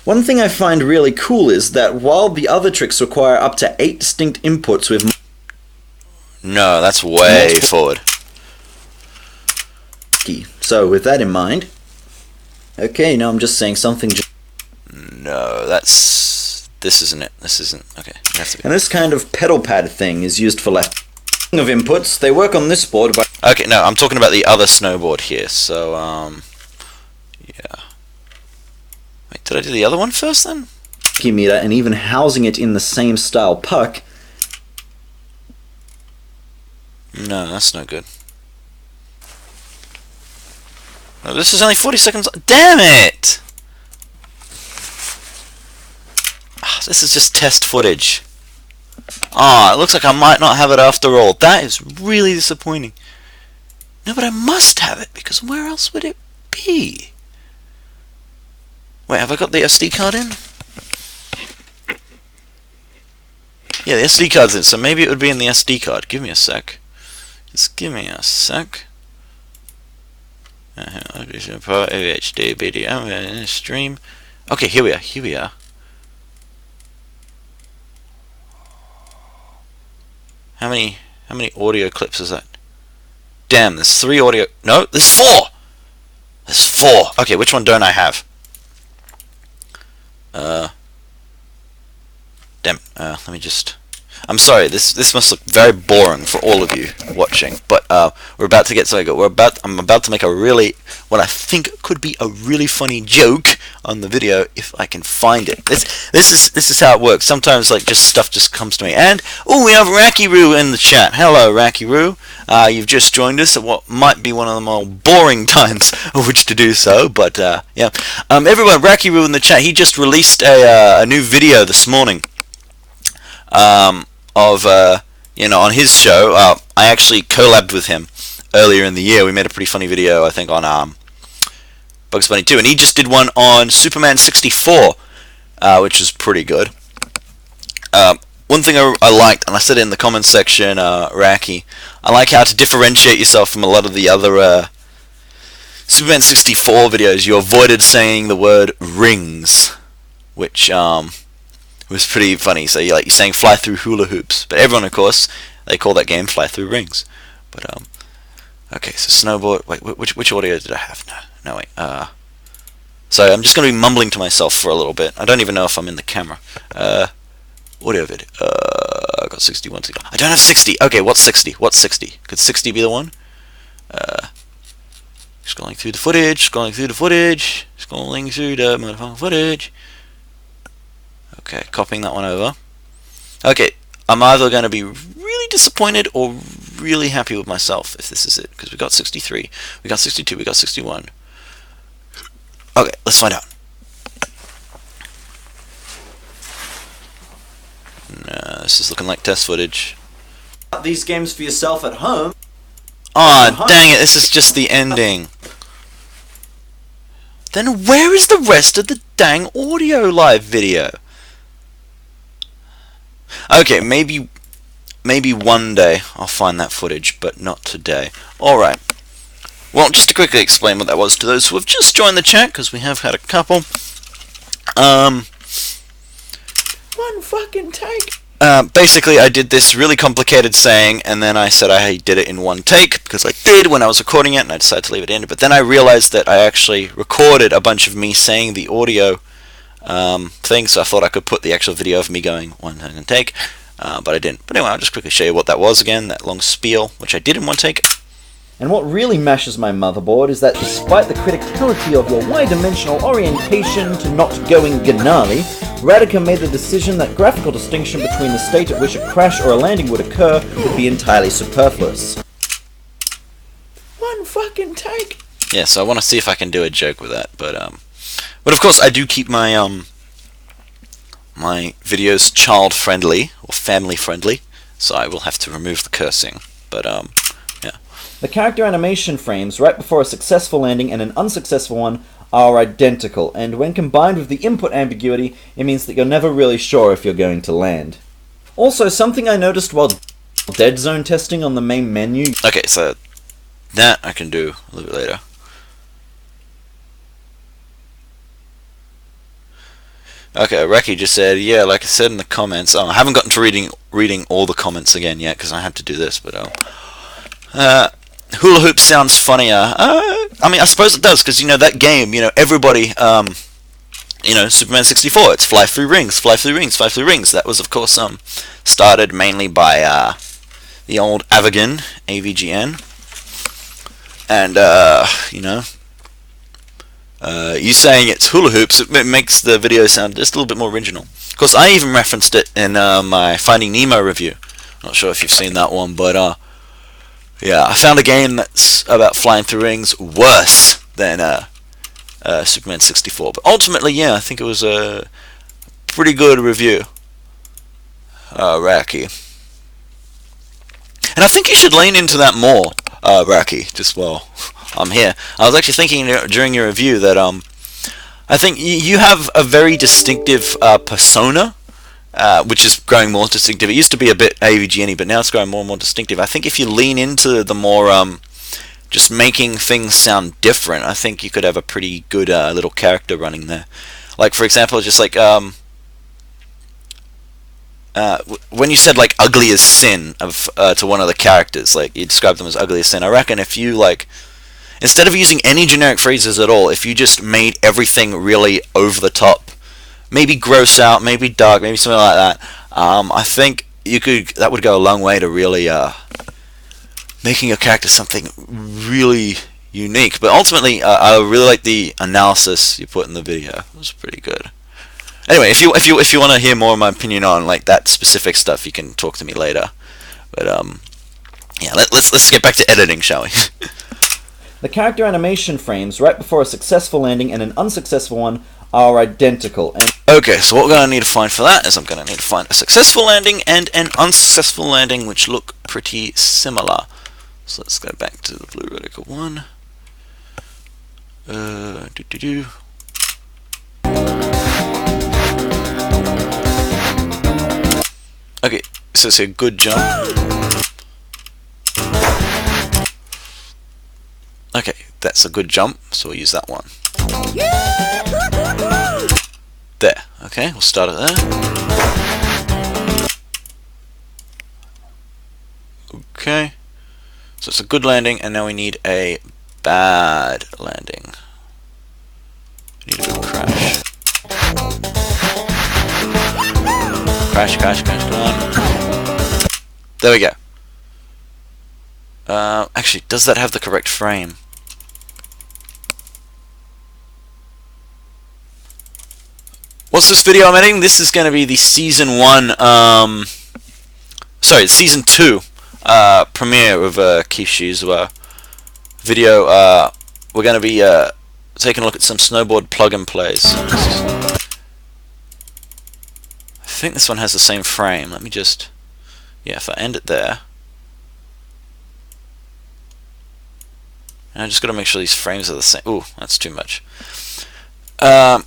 One thing I find really cool is that while the other tricks require up to 8 distinct inputs with No, that's way Multiple- forward. key. So with that in mind, okay, now I'm just saying something. No, this isn't it. This isn't. Okay. That's And this kind of pedal pad thing is used for left. Speaking of inputs, they work on this board by Okay, no, I'm talking about the other snowboard here. So, yeah. Wait, did I do the other one first then? meter and even housing it in the same style puck. No, that's no good. No, this is only 40 seconds. Damn it! This is just test footage. It looks like I might not have it after all. That is really disappointing. No, but I must have it, because where else would it be? Wait, have I got the SD card in? Yeah, the SD card's in, so maybe it would be in the SD card. Give me a sec. Just give me a sec. HD video stream. Okay, here we are. Here we are. How many audio clips is that? Damn, there's 3 audio. No, there's 4. There's 4. Okay, which one don't I have? Damn. Let me just. I'm sorry. This must look very boring for all of you watching, but we're about to get something good. I'm about to make what I think could be a really funny joke on the video if I can find it. This is how it works. Sometimes stuff just comes to me. And we have Racky in the chat. Hello, Racky. You've just joined us at what might be one of the more boring times of which to do so, but yeah. Everyone, Racky in the chat. He just released a new video this morning. On his show. I actually collabed with him earlier in the year. We made a pretty funny video, I think, on Bugs Bunny 2, and he just did one on Superman 64, which is pretty good. One thing I liked, and I said it in the comments section, Racky, I like how to differentiate yourself from a lot of the other Superman 64 videos. You avoided saying the word rings, which was pretty funny. So you're saying fly through hula hoops, but everyone, of course, they call that game fly through rings. But okay, so snowboard. Wait, which audio did I have? No, wait. So I'm just going to be mumbling to myself for a little bit. I don't even know if I'm in the camera. Audio vid. I got 61. I don't have 60. Okay, what's 60? What's 60? Could 60 be the one? Scrolling through the footage. Scrolling through the footage. Scrolling through the motherfucking footage. Okay, copying that one over. Okay, I'm either going to be really disappointed or really happy with myself if this is it, because we got 63, we got 62, we got 61. Okay, let's find out. No, this is looking like test footage. These games for yourself at home. Dang it, this is just the ending. Then where is the rest of the dang audio live video? Okay, maybe one day I'll find that footage, but not today. Alright. Well, just to quickly explain what that was to those who have just joined the chat, because we have had a couple. One fucking take. Basically, I did this really complicated saying, and then I said I did it in one take, because I did when I was recording it, and I decided to leave it in. But then I realized that I actually recorded a bunch of me saying the audio thing, so I thought I could put the actual video of me going one take, but I didn't. But anyway, I'll just quickly show you what that was again, that long spiel, which I did in one take. And what really mashes my motherboard is that despite the criticality of your Y-dimensional orientation to not going Ganali, Radica made the decision that graphical distinction between the state at which a crash or a landing would occur would be entirely superfluous. One fucking take! Yeah, so I want to see if I can do a joke with that, but of course I do keep my my videos child friendly or family friendly, so I will have to remove the cursing. But Yeah. The character animation frames right before a successful landing and an unsuccessful one are identical, and when combined with the input ambiguity, it means that you're never really sure if you're going to land. Also, something I noticed while dead zone testing on the main menu. Okay, so that I can do a little bit later. Okay, Reki just said, yeah, like I said in the comments. I haven't gotten to reading all the comments again yet because I had to do this, but hula hoop sounds funnier. I mean, I suppose it does because that game. Everybody. Superman 64. It's fly through rings, fly through rings, fly through rings. That was, of course, started mainly by the old Avgn, AVGN, and you saying it's hula hoops, it makes the video sound just a little bit more original. Of course, I even referenced it in my Finding Nemo review. Not sure if you've seen that one, but yeah, I found a game that's about flying through rings worse than Superman 64. But ultimately, yeah, I think it was a pretty good review. Raki. And I think you should lean into that more, Raki, just while I'm here. I was actually thinking during your review that I think you have a very distinctive persona, which is growing more distinctive. It used to be a bit AVGN-y, but now it's growing more and more distinctive. I think if you lean into the more just making things sound different, I think you could have a pretty good little character running there. Like, for example, just like when you said like ugly as sin to one of the characters, like you described them as ugly as sin. I reckon if you instead of using any generic phrases at all, if you just made everything really over the top, maybe gross out, maybe dark, maybe something like that, I think that would go a long way to really making your character something really unique. But ultimately, I really like the analysis you put in the video. It was pretty good. Anyway, if you want to hear more of my opinion on like that specific stuff, you can talk to me later. But yeah, let's get back to editing, shall we? The character animation frames right before a successful landing and an unsuccessful one are identical. And okay, so what we're going to need to find for that is I'm going to need to find a successful landing and an unsuccessful landing, which look pretty similar. So let's go back to the Blue Radical one. Okay, so it's a good jump. Okay, that's a good jump, so we'll use that one. There, okay, we'll start it there. Okay, so it's a good landing, and now we need a bad landing. We need a good crash. Crash, come on. There we go. Actually, does that have the correct frame? What's this video I'm editing? This is going to be the Season 1, Season 2 premiere of Keith Shee's video. We're going to be taking a look at some snowboard plug-and-plays. I think this one has the same frame. Let me just... yeah, if I end it there... and I just got to make sure these frames are the same. Ooh, that's too much. I'll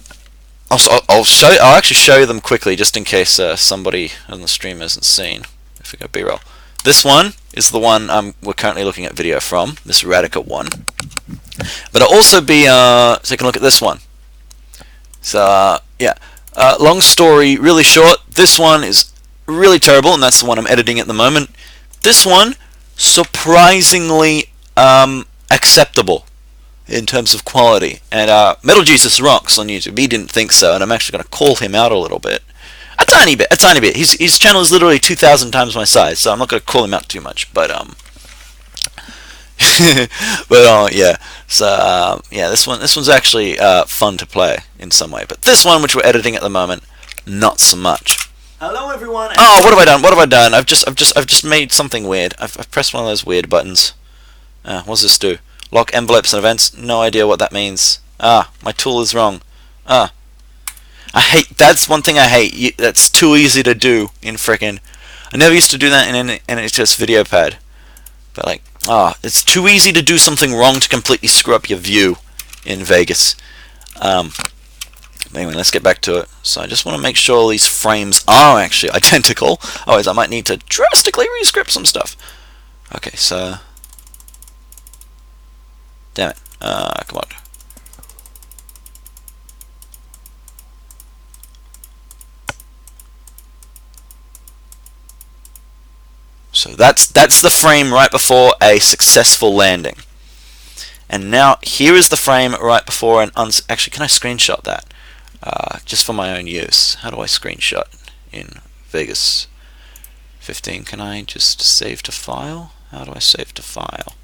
actually show you them quickly, just in case somebody on the stream hasn't seen. If we go B-roll, this one is the one we're currently looking at video from. This Radical one, but I'll also be taking a look at this one. So yeah, long story, really short. This one is really terrible, and that's the one I'm editing at the moment. This one, surprisingly acceptable in terms of quality. And Metal Jesus Rocks on YouTube, he didn't think so, and I'm actually going to call him out a little bit. A tiny bit. His channel is literally 2,000 times my size, so I'm not going to call him out too much, but yeah. So yeah, this one's actually fun to play in some way, but this one, which we're editing at the moment, not so much. Hello, everyone. Oh, what have I done? What have I done? I've just made something weird. I've pressed one of those weird buttons. What does this do? Lock envelopes and events? No idea what that means. My tool is wrong. I hate... that's one thing I hate. That's too easy to do in frickin'... I never used to do that in NHS video pad. But like, It's too easy to do something wrong to completely screw up your view in Vegas. Anyway, let's get back to it. So I just want to make sure these frames are actually identical. Otherwise, I might need to drastically rescript some stuff. Okay, so... Damn it. Come on. So that's the frame right before a successful landing. And now here is the frame right before an actually, can I screenshot that? Just for my own use. How do I screenshot in Vegas 15? Can I just save to file? How do I save to file?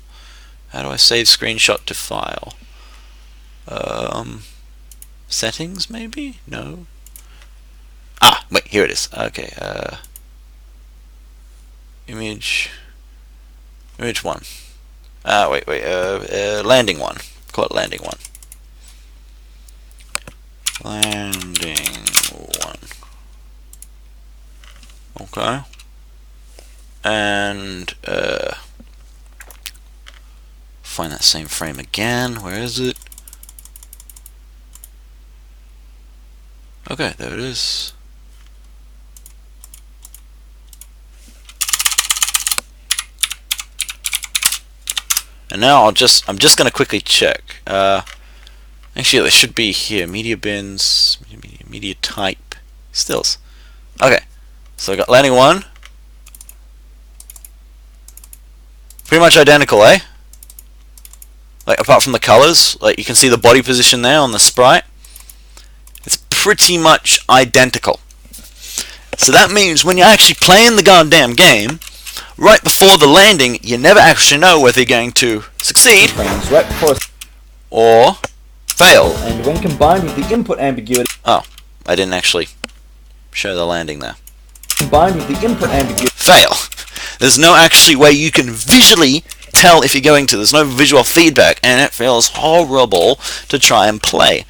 How do I save screenshot to file? Settings maybe? No. Wait, here it is. Okay, image 1. Landing 1. Call it landing 1. Landing 1. Okay. And find that same frame again. Where is it? Okay, there it is. And now I'm just going to quickly check. Actually, they should be here. Media bins, media type, stills. Okay, so I got landing 1. Pretty much identical, eh? Like, apart from the colors, like you can see the body position there on the sprite. It's pretty much identical. So that means when you're actually playing the goddamn game, right before the landing, you never actually know whether you're going to succeed Frames right before or fail. and when combined with the input ambiguity, Oh, I didn't actually show the landing there. Fail. There's no actually way you can visually tell if you're going to. There's no visual feedback, and it feels horrible to try and play.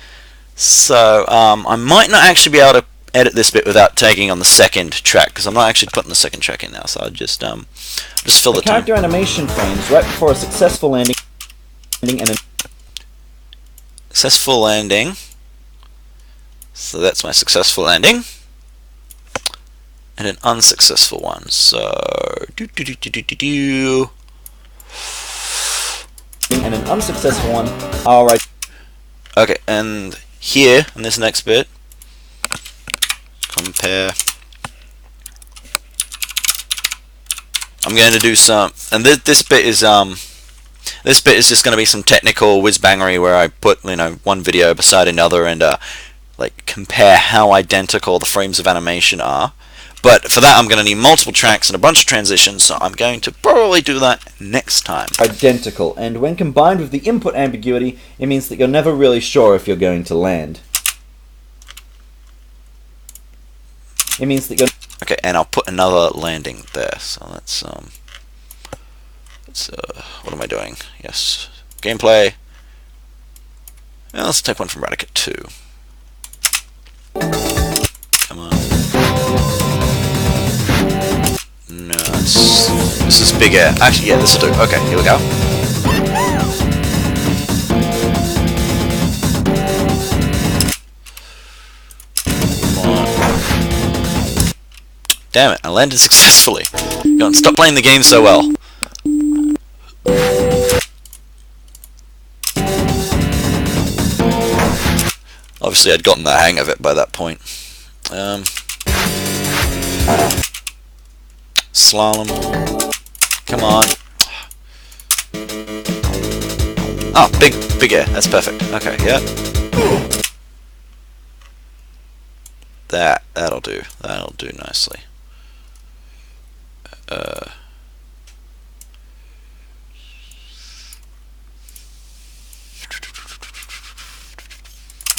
So I might not actually be able to edit this bit without taking on the second track, because I'm not actually putting the second track in now. So I'll just fill the character time. animation frames right before a successful landing and a Successful landing. So that's my successful landing. And an unsuccessful one. So and an unsuccessful one. Alright. Okay, and here in this next bit, compare. I'm going to do some, and this bit is just going to be some technical whiz-bangery where I put one video beside another and like compare how identical the frames of animation are. But for that I'm going to need multiple tracks and a bunch of transitions, so I'm going to probably do that next time. Identical, and when combined with the input ambiguity, it means that you're never really sure if you're going to land. It means that you're... Okay, and I'll put another landing there. So let's what am I doing? Yes, gameplay. And let's take one from Radicat 2. Come on. No, this is bigger. Actually, yeah, this will do. Okay, here we go. Damn it, I landed successfully. Go on, stop playing the game so well. Obviously I'd gotten the hang of it by that point. Slalom. Come on. Oh, big air. That's perfect. Okay, yeah. That'll do. That'll do nicely.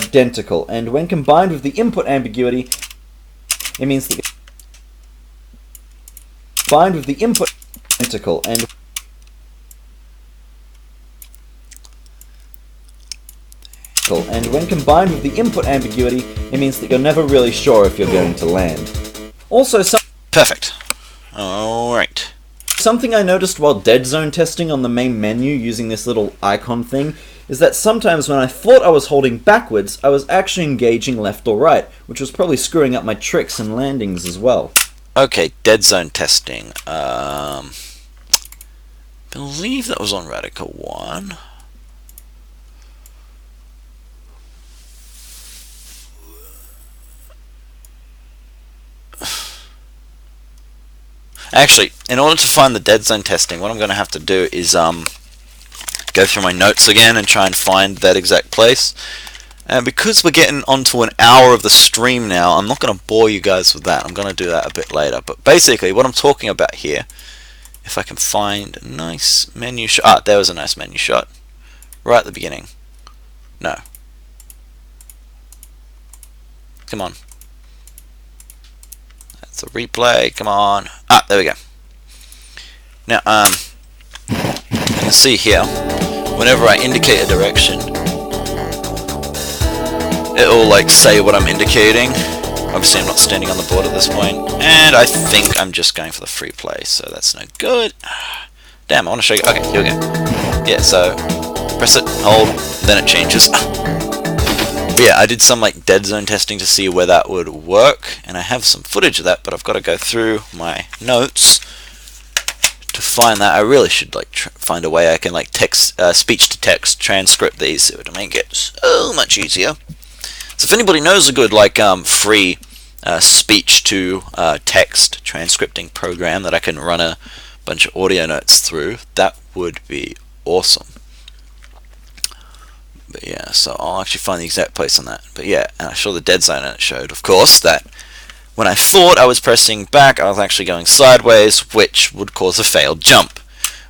Identical, and when combined with the input ambiguity, it means that combined with the input identical, and when combined with the input ambiguity, it means that you're never really sure if you're going to land. Also, some Perfect. Alright. Something I noticed while dead zone testing on the main menu using this little icon thing is that sometimes when I thought I was holding backwards, I was actually engaging left or right, which was probably screwing up my tricks and landings as well. Okay, dead zone testing. Believe that was on Radical 1. Actually, in order to find the dead zone testing, what I'm going to have to do is go through my notes again and try and find that exact place. And because we're getting onto an hour of the stream now, I'm not going to bore you guys with that. I'm going to do that a bit later. But basically, what I'm talking about here, if I can find a nice menu shot. Ah, there was a nice menu shot. Right at the beginning. No. Come on. That's a replay. Come on. Ah, there we go. Now, you can see here, whenever I indicate a direction, it'll like say what I'm indicating. Obviously I'm not standing on the board at this point, and I think I'm just going for the free play, so that's no good. Damn, I want to show you. Okay, here we go. Yeah, so press it, hold, then it changes. Yeah, I did some like dead zone testing to see where that would work, and I have some footage of that, but I've got to go through my notes to find that. I really should like find a way I can like text, speech to text transcript these. It would make it so much easier. So if anybody knows a good like free speech to text transcripting program that I can run a bunch of audio notes through, that would be awesome. But yeah, so I'll actually find the exact place on that. But yeah, and I saw the dead zone and it showed, of course, that when I thought I was pressing back, I was actually going sideways, which would cause a failed jump.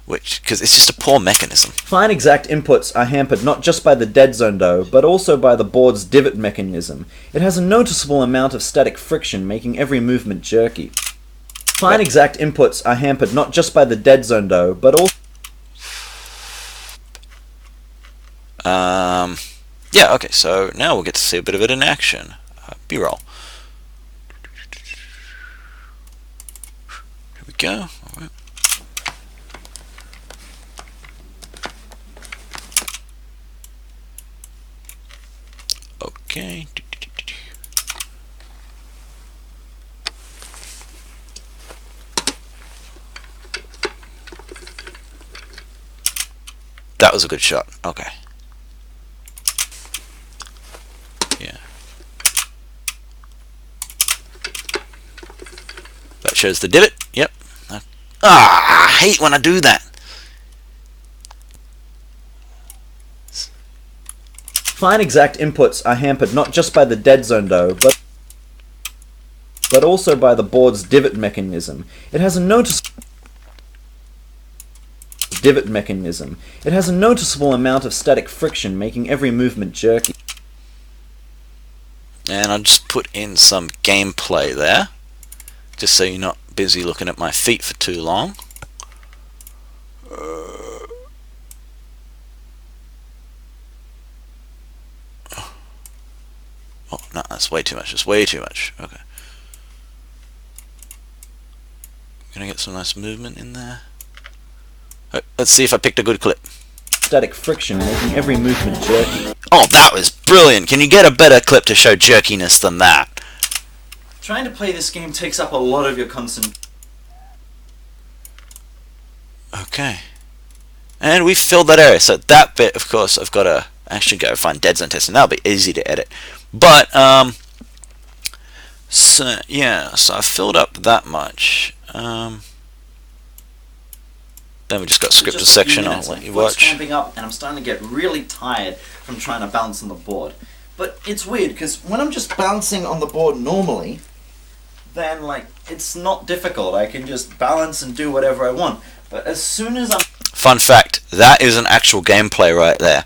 Because it's just a poor mechanism. Fine exact inputs are hampered not just by the dead zone though, but also by the board's divot mechanism. It has a noticeable amount of static friction, making every movement jerky. Fine exact inputs are hampered not just by the dead zone though, but also... Yeah, okay, so now we'll get to see a bit of it in action. B-roll. Here we go. All right. Okay. That was a good shot. Okay. Yeah. That shows the divot. Yep. I hate when I do that. Fine exact inputs are hampered not just by the dead zone though, but also by the board's divot mechanism. It has a noticeable amount of static friction, making every movement jerky. And I'll just put in some gameplay there, just so you're not busy looking at my feet for too long. Oh, no, that's way too much. That's way too much. Okay. Gonna get some nice movement in there. Let's see if I picked a good clip. Static friction, making every movement jerky. Oh, that was brilliant. Can you get a better clip to show jerkiness than that? Trying to play this game takes up a lot of your concentration. Okay. And we filled that area. So that bit, of course, I've got to actually go find dead zone testing. That'll be easy to edit. But, so, yeah, so I filled up that much. Then we just got scripted section. I'll let you watch. Camping up, and I'm starting to get really tired from trying to bounce on the board. But it's weird because when I'm just bouncing on the board normally, then like it's not difficult. I can just balance and do whatever I want. But as soon as I'm... Fun fact, that is an actual gameplay right there.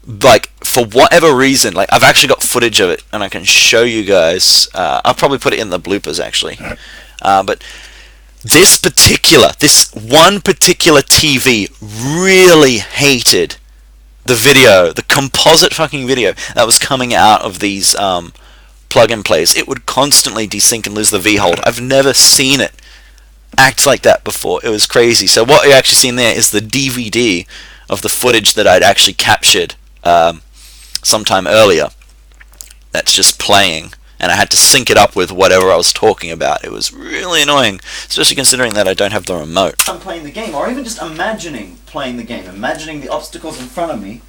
Like, for whatever reason, like I've actually got footage of it, and I can show you guys. I'll probably put it in the bloopers actually. But this one particular TV really hated the video, the composite fucking video that was coming out of these plug and plays. It would constantly desync and lose the V-hold. I've never seen it act like that before. It was crazy. So what you're actually seeing there is the DVD of the footage that I'd actually captured sometime earlier. That's just playing, and I had to sync it up with whatever I was talking about. It was really annoying, especially considering that I don't have the remote. I'm playing the game, or even just imagining playing the game, imagining the obstacles in front of me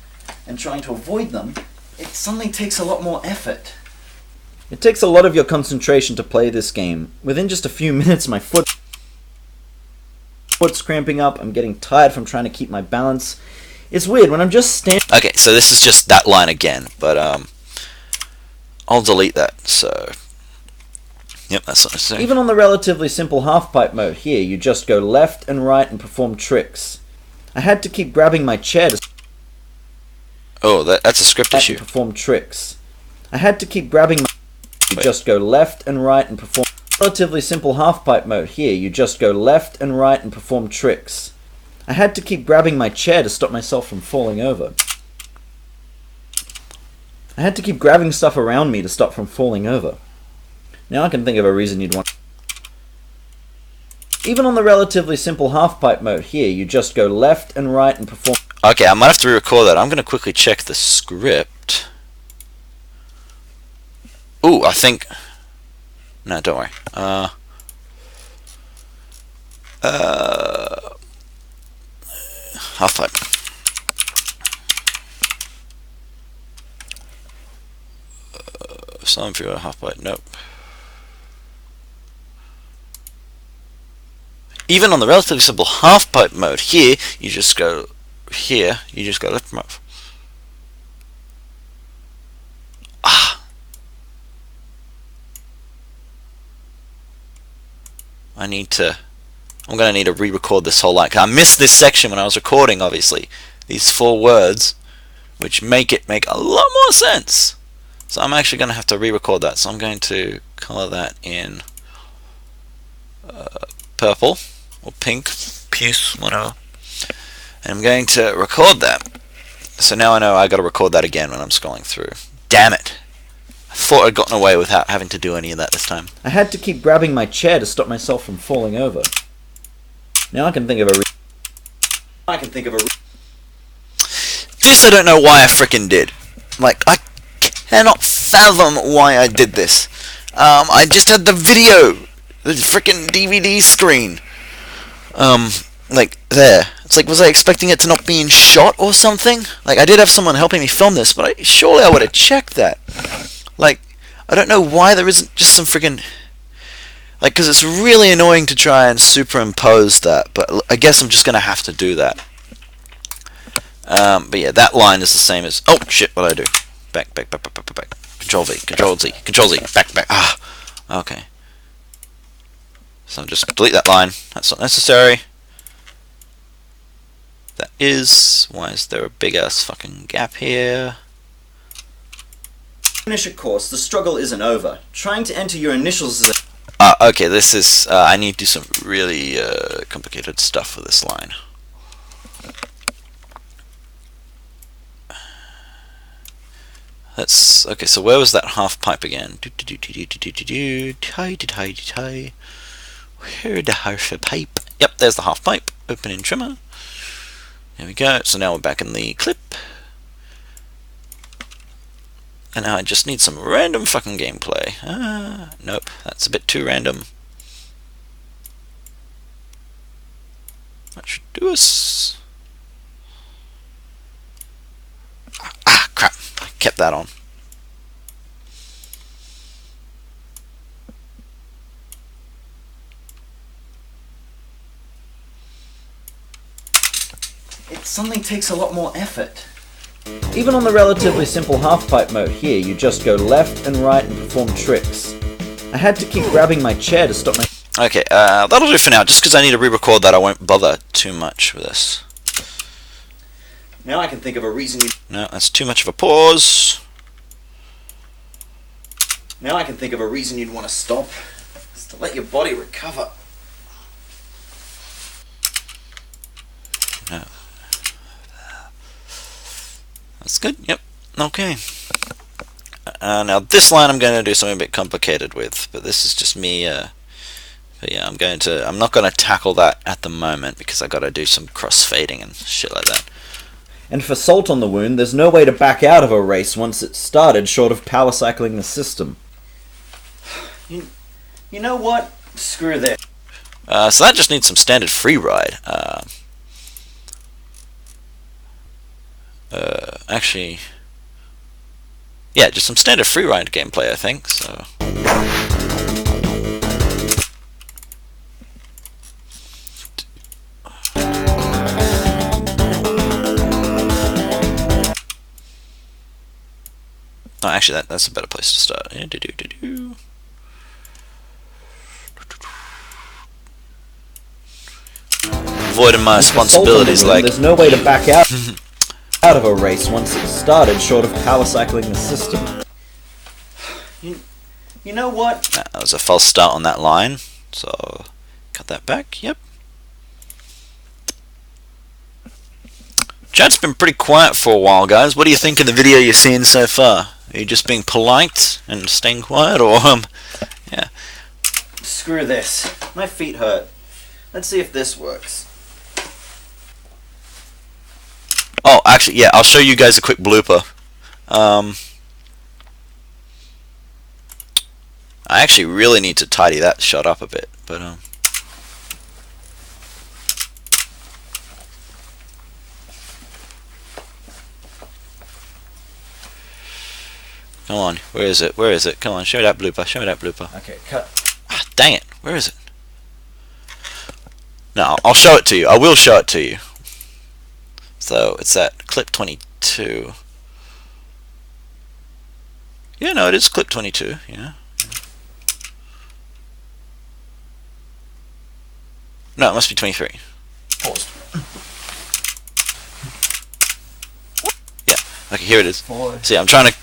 and trying to avoid them, it suddenly takes a lot more effort. It takes a lot of your concentration to play this game. Within just a few minutes, my foot's cramping up, I'm getting tired from trying to keep my balance. It's weird, when I'm just standing... Okay, so this is just that line again, but I'll delete that, so... Yep, that's what I'm saying. Even on the relatively simple half-pipe mode here, you just go left and right and perform tricks. I had to keep grabbing my chair to... Oh, that's a script issue. Perform tricks. I had to keep grabbing my... You just go left and right and perform... Relatively simple half-pipe mode here, you just go left and right and perform tricks. I had to keep grabbing my chair to stop myself from falling over. I had to keep grabbing stuff around me to stop from falling over. Now I can think of a reason you'd want... Even on the relatively simple half-pipe mode here, you just go left and right and perform... Okay, I might have to re-record that. I'm going to quickly check the script. Ooh, I think... No, don't worry. Half-pipe. Some for half-pipe, nope. Even on the relatively simple half-pipe mode here, you just go here, you just go left and right. I'm going to need to re-record this whole line. I missed this section when I was recording, obviously. These 4 words, which make it make a lot more sense. So I'm actually going to have to re-record that. So I'm going to color that in purple or pink, puce, whatever. And I'm going to record that. So now I know I got to record that again when I'm scrolling through. Damn it. I thought I'd gotten away without having to do any of that this time. I had to keep grabbing my chair to stop myself from falling over. Now I can think of a This I don't know why I frickin' did. Like, I cannot fathom why I did this. I just had the video. The frickin' DVD screen. Like, there. It's like, was I expecting it to not be in shot or something? Like, I did have someone helping me film this, but surely I would have checked that. Like, I don't know why there isn't just some friggin'... Like, because it's really annoying to try and superimpose that, but I guess I'm just going to have to do that. But yeah, that line is the same as... Oh, shit, what do I do? Back. Control V, Control Z, back. Okay. So just delete that line. That's not necessary. That is... Why is there a big-ass fucking gap here? Finish a course, the struggle isn't over. Trying to enter your initials is okay, this is... I need to do some really complicated stuff for this line. Let's... Okay, so where was that half pipe again? Where the half pipe? Yep, there's the half pipe. Open in trimmer. There we go. So now we're back in the clip. And now I just need some random fucking gameplay. Nope, that's a bit too random. That should do us. Crap. I kept that on. It suddenly takes a lot more effort. Even on the relatively simple half-pipe mode here, you just go left and right and perform tricks. I had to keep grabbing my chair to stop my... Okay, that'll do for now. Just because I need to re-record that, I won't bother too much with this. Now I can think of a reason you... No, that's too much of a pause. Now I can think of a reason you'd want to stop. It's to let your body recover. No. That's good, yep. Okay. Now this line I'm going to do something a bit complicated with, but this is just me But yeah, I'm not gonna tackle that at the moment because I gotta do some crossfading and shit like that. And for salt on the wound, there's no way to back out of a race once it's started short of power cycling the system. You know what? Screw this. So that just needs some standard free ride. Actually, yeah, just some standard free ride gameplay, I think. So. Oh, actually, that's a better place to start. Avoiding my responsibilities, like there's no way to back out of a race once it's started short of power cycling the system. You know what? That was a false start on that line, so cut that back. Yep. Chat's been pretty quiet for a while, guys. What do you think of the video you're seeing so far? Are you just being polite and staying quiet, or yeah? Screw this. My feet hurt. Let's see if this works. Oh, actually, yeah. I'll show you guys a quick blooper. I actually really need to tidy that shot up a bit, but come on, where is it? Where is it? Come on, show me that blooper. Show me that blooper. Okay, cut. Ah, dang it! Where is it? No, I'll show it to you. I will show it to you. So it's at clip 22. Yeah, no, it is clip 22. Yeah. No, it must be 23. Paused. Yeah. Okay, here it is. Boy. See, I'm trying to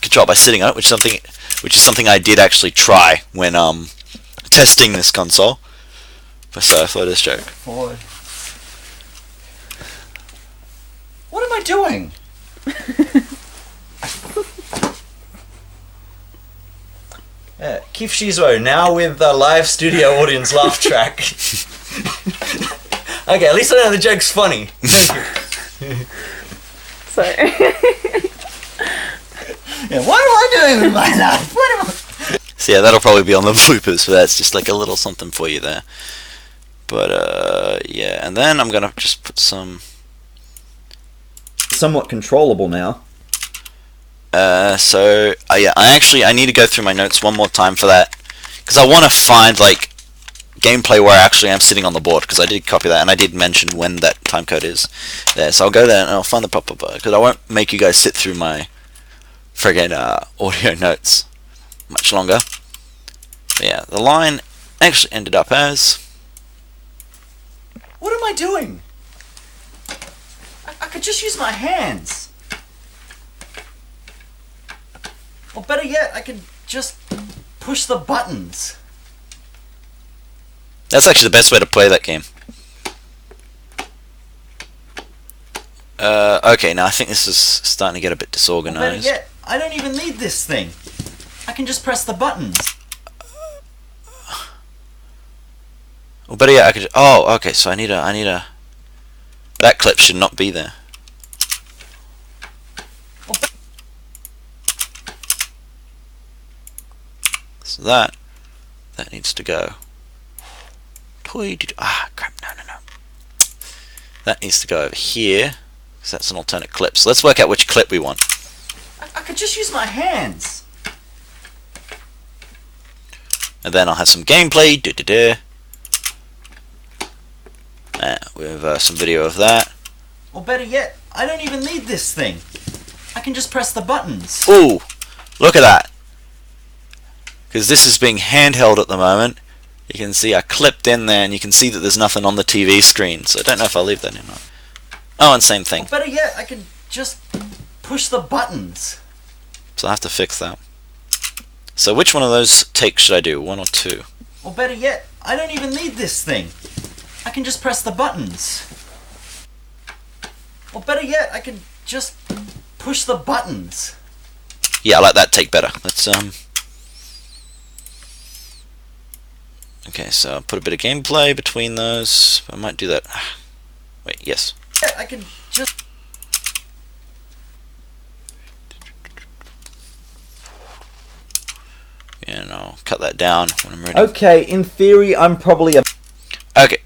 control by sitting on it, which is something I did actually try when testing this console. So I thought it was a joke. Boy. What am I doing? Yeah, Keith Shizuo now with the live studio audience laugh track. Okay, at least I know the joke's funny. Thank you. Sorry. Yeah, what am I doing with my life? What am I? So yeah, that'll probably be on the bloopers, so that's just like a little something for you there. But yeah, and then I'm gonna just put some Somewhat controllable now. so yeah, I need to go through my notes one more time for that, because I want to find like gameplay where I actually am sitting on the board, because I did copy that and I did mention when that timecode is there. So I'll go there and I'll find the proper bar, because I won't make you guys sit through my friggin' audio notes much longer. But yeah, the line actually ended up as. What am I doing? I could just use my hands. Or better yet, I could just push the buttons. That's actually the best way to play that game. Okay, now I think this is starting to get a bit Or better disorganized. yet, I don't even need this thing. I can just press the buttons. Well, better yet, I could. Oh, okay. So I need a. That clip should not be there. So that needs to go. Ah, crap! No. That needs to go over here, because that's an alternate clip. So let's work out which clip we want. I could just use my hands. And then I'll have some gameplay. With some video of that. Or better yet, I don't even need this thing. I can just press the buttons. Ooh, look at that. Because this is being handheld at the moment. You can see I clipped in there, and you can see that there's nothing on the TV screen. So I don't know if I'll leave that in or not. Oh, and same thing. Or better yet, I can just push the buttons. So I have to fix that. So which one of those takes should I do? 1 or 2? Or better yet, I don't even need this thing. I can just press the buttons. Or better yet, I can just push the buttons. Yeah, I like that take better. Let's Okay, so I'll put a bit of gameplay between those. I might do that. Wait, yes. I could just... And I'll cut that down when I'm ready. Okay, in theory, I'm probably a... Okay.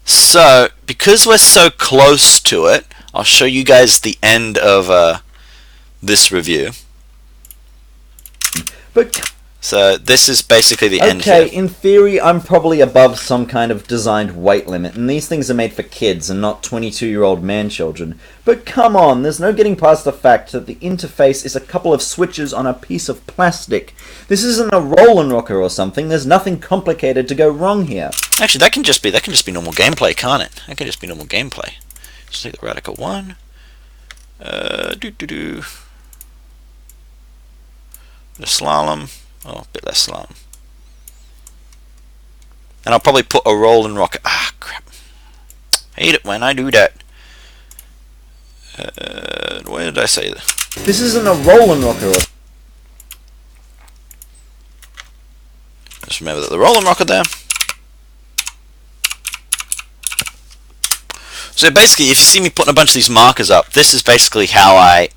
So, because we're so close to it, I'll show you guys the end of this review. But... So, this is basically the end Okay, here. in theory, I'm probably above some kind of designed weight limit, and these things are made for kids and not 22-year-old man-children. But come on, there's no getting past the fact that the interface is a couple of switches on a piece of plastic. This isn't a roll and rocker or something. There's nothing complicated to go wrong here. Actually, that can just be normal gameplay, can't it? That can just be normal gameplay. Just take the Radical 1. The slalom. Oh, a bit less slalom. And I'll probably put a roll and rocker. Ah, crap. Hate it when I do that. Where did I say that? This isn't a roll and rocker or... Just remember that the roll and rocker there. So basically, if you see me putting a bunch of these markers up, this is basically how I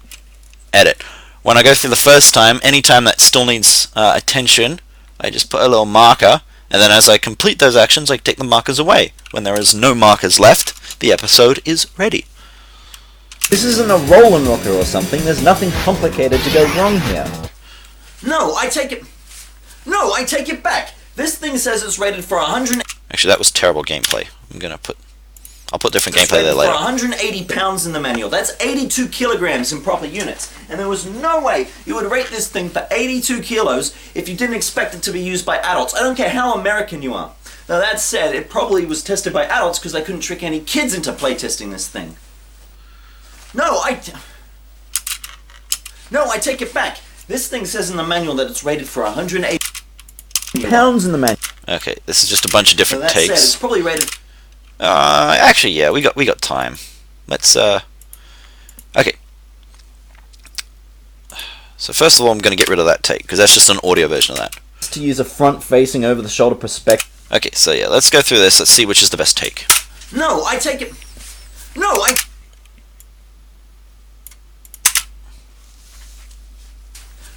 edit. When I go through the first time, anytime that still needs attention, I just put a little marker, and then as I complete those actions, I take the markers away. When there is no markers left, the episode is ready. This isn't a roll and rocker or something. There's nothing complicated to go wrong here. No, I take it... No, I take it back. This thing says it's rated for 100... Actually, that was terrible gameplay. I'll put different It's gameplay there rated later. for 180 pounds in the manual. That's 82 kilograms in proper units. And there was no way you would rate this thing for 82 kilos if you didn't expect it to be used by adults. I don't care how American you are. Now that said, it probably was tested by adults because they couldn't trick any kids into playtesting this thing. No, I take it back. This thing says in the manual that it's rated for 180 Pounds in the manual. Okay, this is just a bunch of So different that said, it's takes. probably rated... Actually, yeah, we got time. Let's okay. So first of all, I'm going to get rid of that take because that's just an audio version of that. To use a front-facing, over-the-shoulder perspective. Okay, so yeah, let's go through this. Let's see which is the best take. No, I take it... No, I...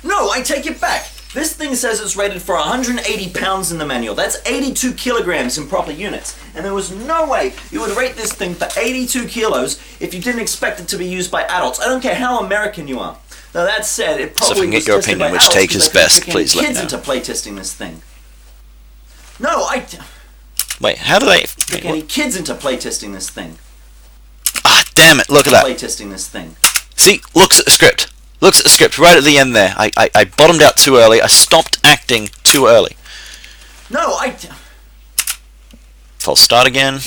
No, I take it back. This thing says it's rated for 180 pounds in the manual. That's 82 kilograms in proper units. And there was no way you would rate this thing for 82 kilos if you didn't expect it to be used by adults. I don't care how American you are. Now that said, it So if I probably can get was your tested opinion by which adults take because is they couldn't best, trick any please let me kids know. into playtesting this thing. No, I... Wait, how do they... Trick any kids into playtesting this thing. Ah, damn it, look at that. Playtesting this thing. See, looks at the script. Looks at the script right at the end there. I bottomed out too early. I stopped acting too early. No, If I'll start again.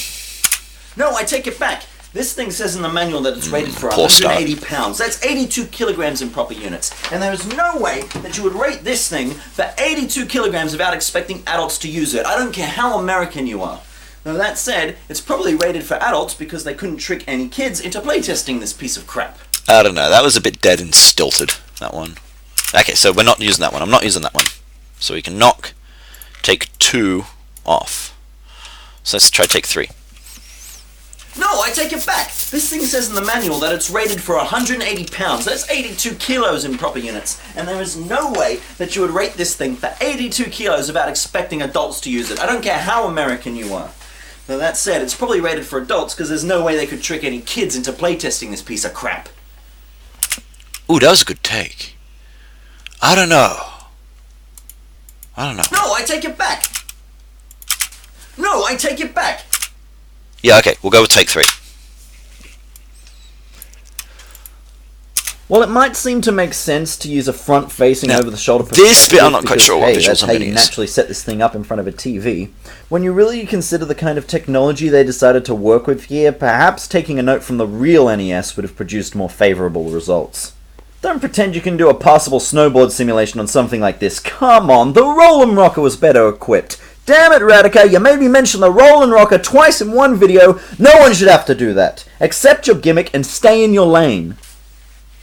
No, I take it back. This thing says in the manual that it's rated for poor start. 180 pounds. That's 82 kilograms in proper units. And there is no way that you would rate this thing for 82 kilograms without expecting adults to use it. I don't care how American you are. Now that said, it's probably rated for adults because they couldn't trick any kids into playtesting this piece of crap. I don't know. That was a bit dead and stilted, that one. Okay, so we're not using that one. I'm not using that one. So we can knock take 2 off. So let's try take 3. No, I take it back. This thing says in the manual that it's rated for 180 pounds. That's 82 kilos in proper units. And there is no way that you would rate this thing for 82 kilos without expecting adults to use it. I don't care how American you are. Now that said, it's probably rated for adults because there's no way they could trick any kids into playtesting this piece of crap. Ooh, that was a good take. I don't know. No, I take it back. No, I take it back. Yeah, okay, we'll go with take 3. Well, it might seem to make sense to use a front-facing, Now, over-the-shoulder this bit I'm not quite because, sure what hey, visuals that's I'm how gonna you use. naturally set this thing up in front of a TV. When you really consider the kind of technology they decided to work with here, perhaps taking a note from the real NES would have produced more favourable results. Don't pretend you can do a passable snowboard simulation on something like this. Come on, the Roll'em Rocker was better equipped. Damn it, Radica, you made me mention the Roll'em Rocker twice in one video. No one should have to do that. Accept your gimmick and stay in your lane.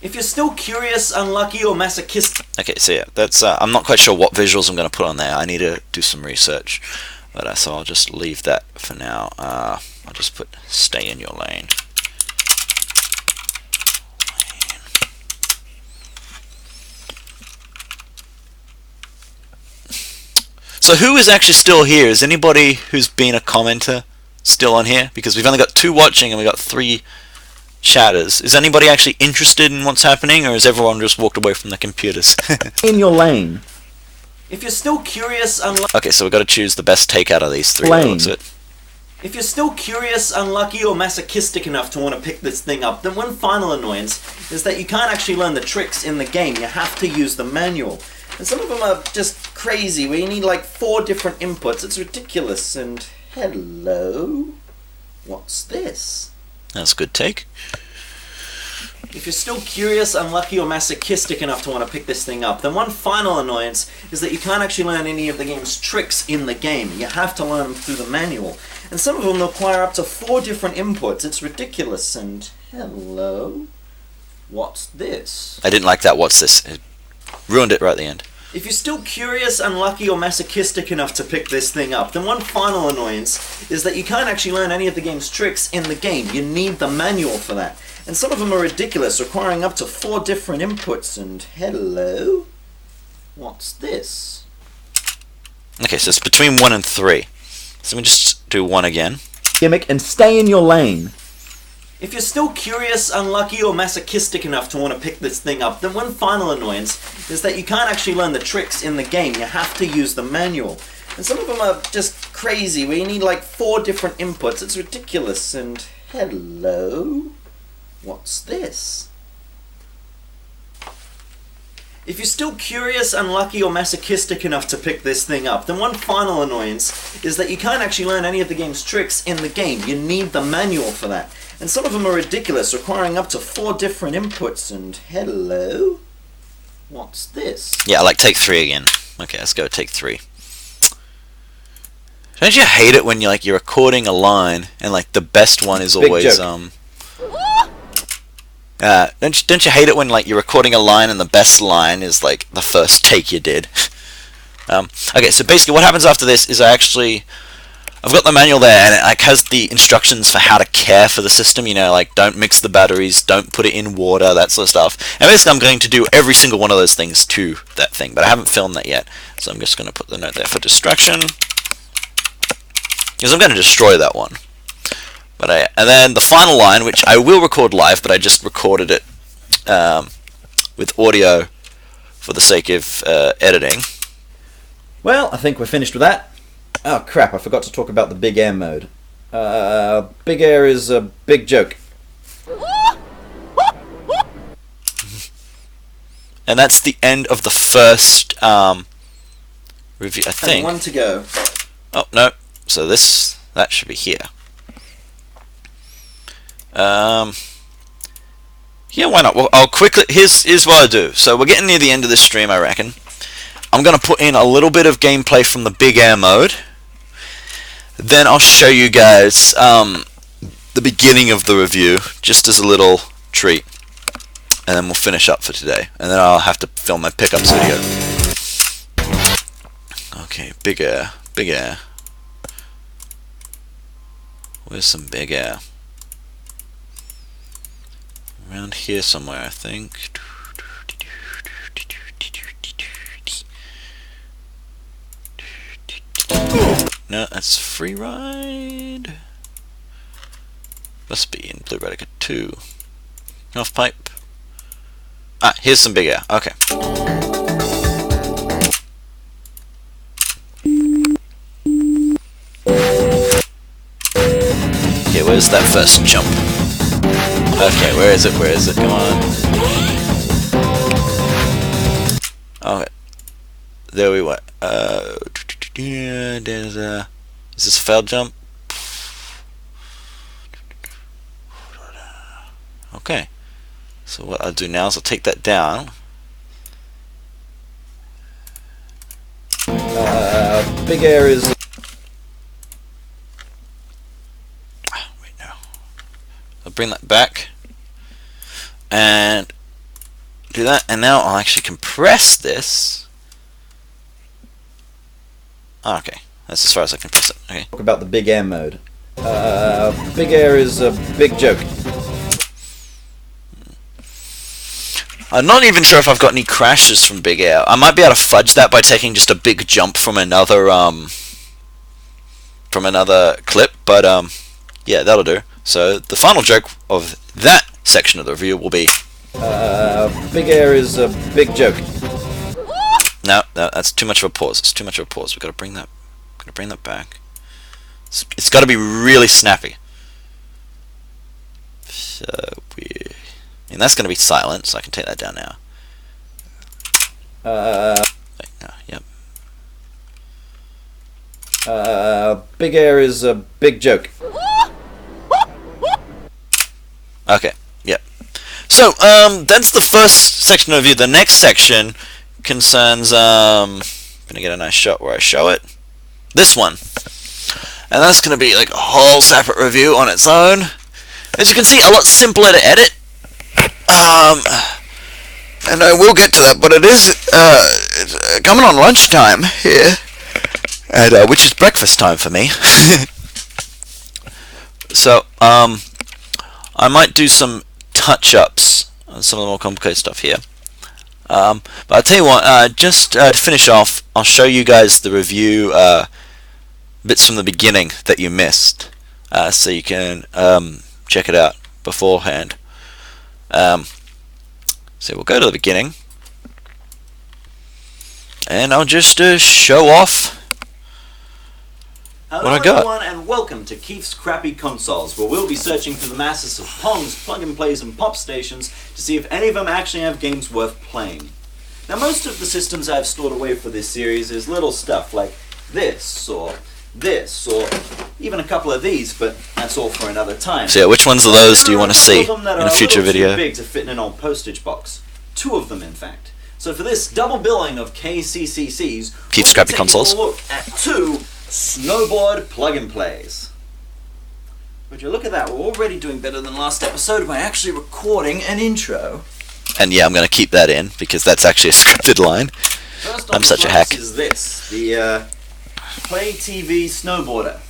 If you're still curious, unlucky, or masochistic. Okay, so yeah, that's I'm not quite sure what visuals I'm going to put on there. I need to do some research, but so I'll just leave that for now. I'll just put "stay in your lane." So who is actually still here? Is anybody who's been a commenter still on here? Because we've only got 2 watching and we got 3 chatters. Is anybody actually interested in what's happening, or has everyone just walked away from the computers? In your lane. If you're still curious, Okay, so we've got to choose the best take out of these 3. Lane. If you're still curious, unlucky, or masochistic enough to want to pick this thing up, then one final annoyance is that you can't actually learn the tricks in the game. You have to use the manual. And some of them are just crazy, where you need like 4 different inputs. It's ridiculous. And hello? What's this? That's a good take. If you're still curious, unlucky, or masochistic enough to want to pick this thing up, then one final annoyance is that you can't actually learn any of the game's tricks in the game. You have to learn them through the manual. And some of them require up to 4 different inputs. It's ridiculous. And hello? What's this? I didn't like that "what's this." It ruined it right at the end. If you're still curious, unlucky, or masochistic enough to pick this thing up, then one final annoyance is that you can't actually learn any of the game's tricks in the game. You need the manual for that. And some of them are ridiculous, requiring up to 4 different inputs. And hello? What's this? Okay, so it's between 1 and 3. So we just do 1 again. Gimmick and stay in your lane. If you're still curious, unlucky, or masochistic enough to want to pick this thing up, then one final annoyance is that you can't actually learn the tricks in the game. You have to use the manual. And some of them are just crazy, where you need like 4 different inputs. It's ridiculous. And hello? What's this? If you're still curious, unlucky, or masochistic enough to pick this thing up, then one final annoyance is that you can't actually learn any of the game's tricks in the game. You need the manual for that. And some of them are ridiculous, requiring up to 4 different inputs. And hello? What's this? Yeah, I like take 3 again. Okay, let's go take 3. Don't you hate it when you're recording a line and like the best one is Big always joke. don't you hate it when like you're recording a line and the best line is like the first take you did? Okay, so basically what happens after this is I've got the manual there, and it like has the instructions for how to care for the system, like don't mix the batteries, don't put it in water, that sort of stuff. And basically I'm going to do every single one of those things to that thing, but I haven't filmed that yet. So I'm just going to put the note there for distraction, because I'm going to destroy that one. And then the final line, which I will record live, but I just recorded it with audio for the sake of editing. Well, I think we're finished with that. Oh crap, I forgot to talk about the Big Air mode. Big Air is a big joke. And that's the end of the first review, I think. And 1 to go. Oh, no. So that should be here. Yeah, why not? Well, I'll quickly. Here's what I do. So we're getting near the end of this stream, I reckon. I'm gonna put in a little bit of gameplay from the Big Air mode. Then I'll show you guys the beginning of the review, just as a little treat, and then we'll finish up for today. And then I'll have to film my pickups video. Okay, Big Air, Big Air. Where's some Big Air? Around here somewhere, I think. No, that's Free Ride. Must be in Blue Radica 2. Half pipe. Ah, here's some Big Air. Okay. Okay, where's that first jump? Okay, where is it? Where is it? Come on. Okay. There we went. There's a... Is this a failed jump? Okay. So what I'll do now is I'll take that down. Big Air is... Wait, no. I'll bring that back. And do that, and now I'll actually compress this. Oh, okay, that's as far as I can compress it. Okay. Talk about the Big Air mode. Big Air is a big joke. I'm not even sure if I've got any crashes from Big Air. I might be able to fudge that by taking just a big jump from another clip, but yeah, that'll do. So the final joke of that section of the review will be Big Air is a big joke. no, that's too much of a pause. It's too much of a pause. We've got to bring that back. It's got to be really snappy. So weird. And that's going to be silent, so I can take that down now. Yep. Big Air is a big joke. Okay, yep. So, that's the first section of the review. The next section concerns, gonna get a nice shot where I show it. This one. And that's gonna be like a whole separate review on its own. As you can see, a lot simpler to edit. And I will get to that, but it is it's, coming on lunchtime here, and which is breakfast time for me. So I might do some touch-ups on some of the more complicated stuff here. But I'll tell you what, just to finish off, I'll show you guys the review bits from the beginning that you missed, so you can check it out beforehand. So we'll go to the beginning, and I'll just show off Hello what I got. everyone, and welcome to Keith's Crappy Consoles, where we'll be searching through the masses of Pongs, plug-and-plays, and pop stations to see if any of them actually have games worth playing. Now, most of the systems I've stored away for this series is little stuff like this, or even a couple of these, but that's all for another time. So yeah, which ones of those do you want to see There are a couple of them that in a are future little video? Too big to fit in an old postage box. 2 of them, in fact. So for this double billing of KCCCs, Keith's we'll Crappy be taking Consoles. a look at 2 snowboard plug-and-plays. Would you look at that? We're already doing better than last episode by actually recording an intro. And yeah, I'm going to keep that in because that's actually a scripted line. First I'm such a hack. is this, the Play TV snowboarder.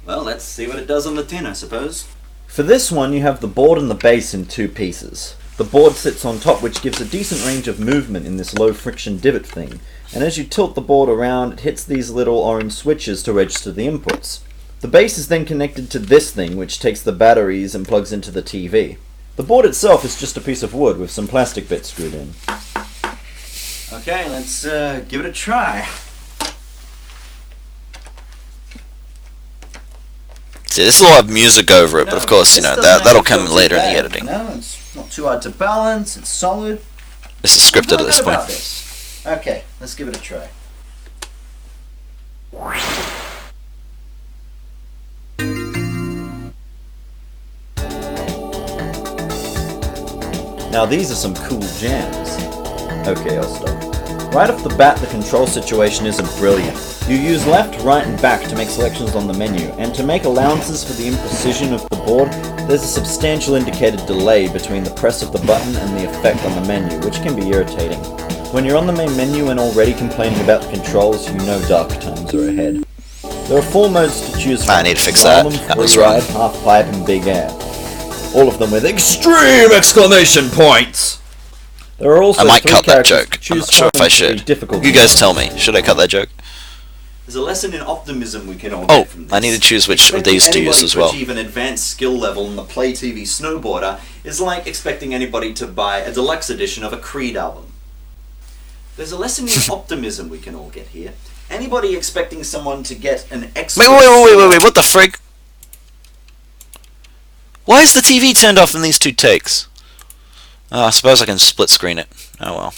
Well, let's see what it does on the tin, I suppose. For this one, you have the board and the base in 2 pieces. The board sits on top, which gives a decent range of movement in this low-friction divot thing, and as you tilt the board around, it hits these little orange switches to register the inputs. The base is then connected to this thing, which takes the batteries and plugs into the TV. The board itself is just a piece of wood with some plastic bits screwed in. Okay, let's give it a try. See, this will have music over it, but of course, you know, that'll come later in the editing. No, it's not too hard to balance, it's solid. This is scripted at this I'm point. about this. Okay, let's give it a try. Now these are some cool jams. Okay, I'll stop. Right off the bat, the control situation isn't brilliant. You use left, right, and back to make selections on the menu, and to make allowances for the imprecision of the board, there's a substantial indicated delay between the press of the button and the effect on the menu, which can be irritating. When you're on the main menu and already complaining about the controls, you know dark times are ahead. There are 4 modes to choose from: I need to fix that. Slalom, That was Freeride, wrong. Half Pipe, and Big Air. All of them with extreme exclamation points! There are also I might 3 cut that characters joke. to I'm choose not sure if from I and 3 should. difficulty You guys modes. tell me. Should I cut that joke? There's a lesson in optimism we can all Oh, get from this. I need to choose which of Expecting these to use anybody as well. to achieve an advanced skill level in the Play TV snowboarder is like expecting anybody to buy a deluxe edition of a Creed album. There's a lesson in optimism we can all get here. Anybody expecting someone to get an expert... Wait, what the frig? Why is the TV turned off in these 2 takes? I suppose I can split screen it. Oh well.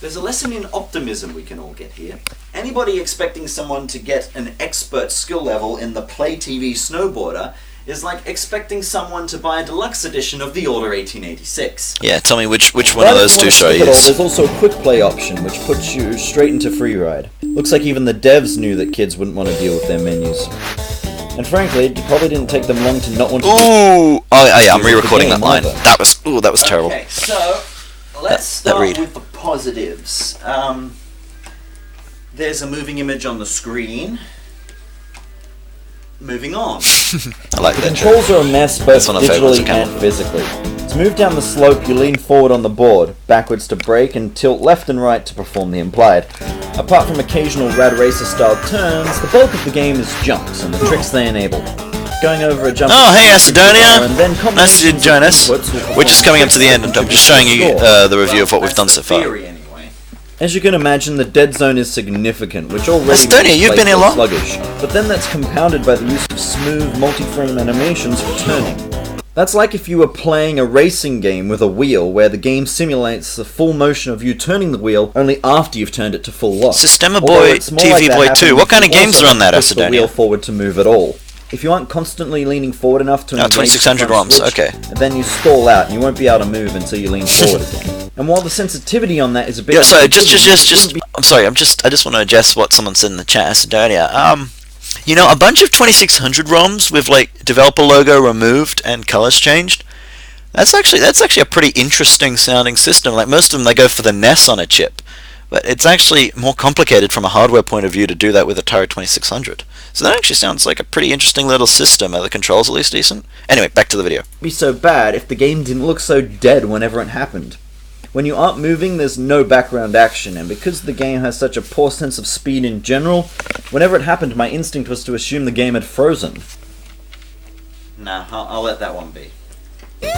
There's a lesson in optimism we can all get here. Anybody expecting someone to get an expert skill level in the Play TV snowboarder is like expecting someone to buy a deluxe edition of the Order 1886. Yeah, tell me which one Right of if those you 2 wanna should I skip it all, use? There's also a quick play option, which puts you straight into Freeride. Looks like even the devs knew that kids wouldn't want to deal with their menus. And frankly, it probably didn't take them long to not want to... Ooh! Oh yeah, I'm Use the re-recording that game line. either. That was terrible. Okay, so let's start read. with the positives. There's a moving image on the screen. Moving on. I like The that. controls are a mess both That's one of my favourites, digitally okay. and physically. To move down the slope, you lean forward on the board, backwards to brake, and tilt left and right to perform the implied. Apart from occasional Rad Racer-style turns, the bulk of the game is jumps and the tricks they enable. Going over a jump... Oh, hey, Acidonia! And then Nice to join us. We're just coming up to the end, and I'm just showing you the review of what we've done so far. Theory, anyway. As you can imagine, the dead zone is significant, which already Acidonia, makes you've been here playthrough long? sluggish. But then that's compounded by the use of smooth, multi-frame animations for turning. That's like if you were playing a racing game with a wheel, where the game simulates the full motion of you turning the wheel only after you've turned it to full lock. Systema Although Boy, it's more TV like that Boy happens 2. What if kind of you games also are on that, push the wheel Acidonia? forward to move at all. If you aren't constantly leaning forward enough to engage 2600 the front ROMs, switch, okay. then you stall out and you won't be able to move until you lean forward again. And while the sensitivity on that is a bit... Yeah, so unforgiving, I'm sorry, I just want to address what someone said in the chat, Acidonia. You know, a bunch of 2600 ROMs with like developer logo removed and colors changed. That's actually a pretty interesting sounding system. Like most of them, they go for the NES on a chip, but it's actually more complicated from a hardware point of view to do that with Atari 2600. So that actually sounds like a pretty interesting little system. Are the controls at least decent? Anyway, back to the video. be so bad if the game didn't look so dead whenever it happened. When you aren't moving, there's no background action, and because the game has such a poor sense of speed in general, whenever it happened, my instinct was to assume the game had frozen. Nah, I'll let that one be.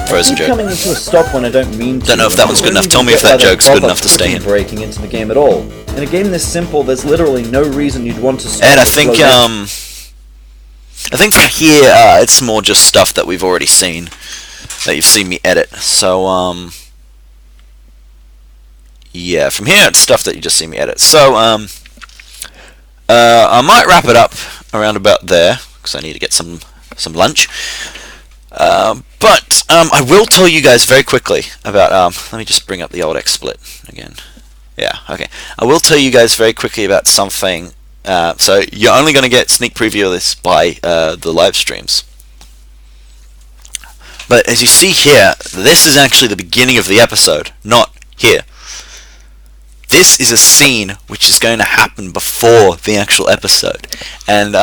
Frozen Keep joke. coming into a stop when I don't mean to. Don't know if that one's good enough. Tell me if that joke's good enough to stay in. Breaking into the game at all. In a game this simple, there's literally no reason you'd want to stop. And I or slow think down. for here, it's more just stuff that we've already seen, that you've seen me edit. So yeah, from here it's stuff that you just see me edit. So I might wrap it up around about there because I need to get some lunch. But I will tell you guys very quickly about. Let me just bring up the old XSplit again. Yeah, okay. I will tell you guys very quickly about something. So you're only going to get sneak preview of this by the live streams. But as you see here, this is actually the beginning of the episode, not here. This is a scene which is going to happen before the actual episode. And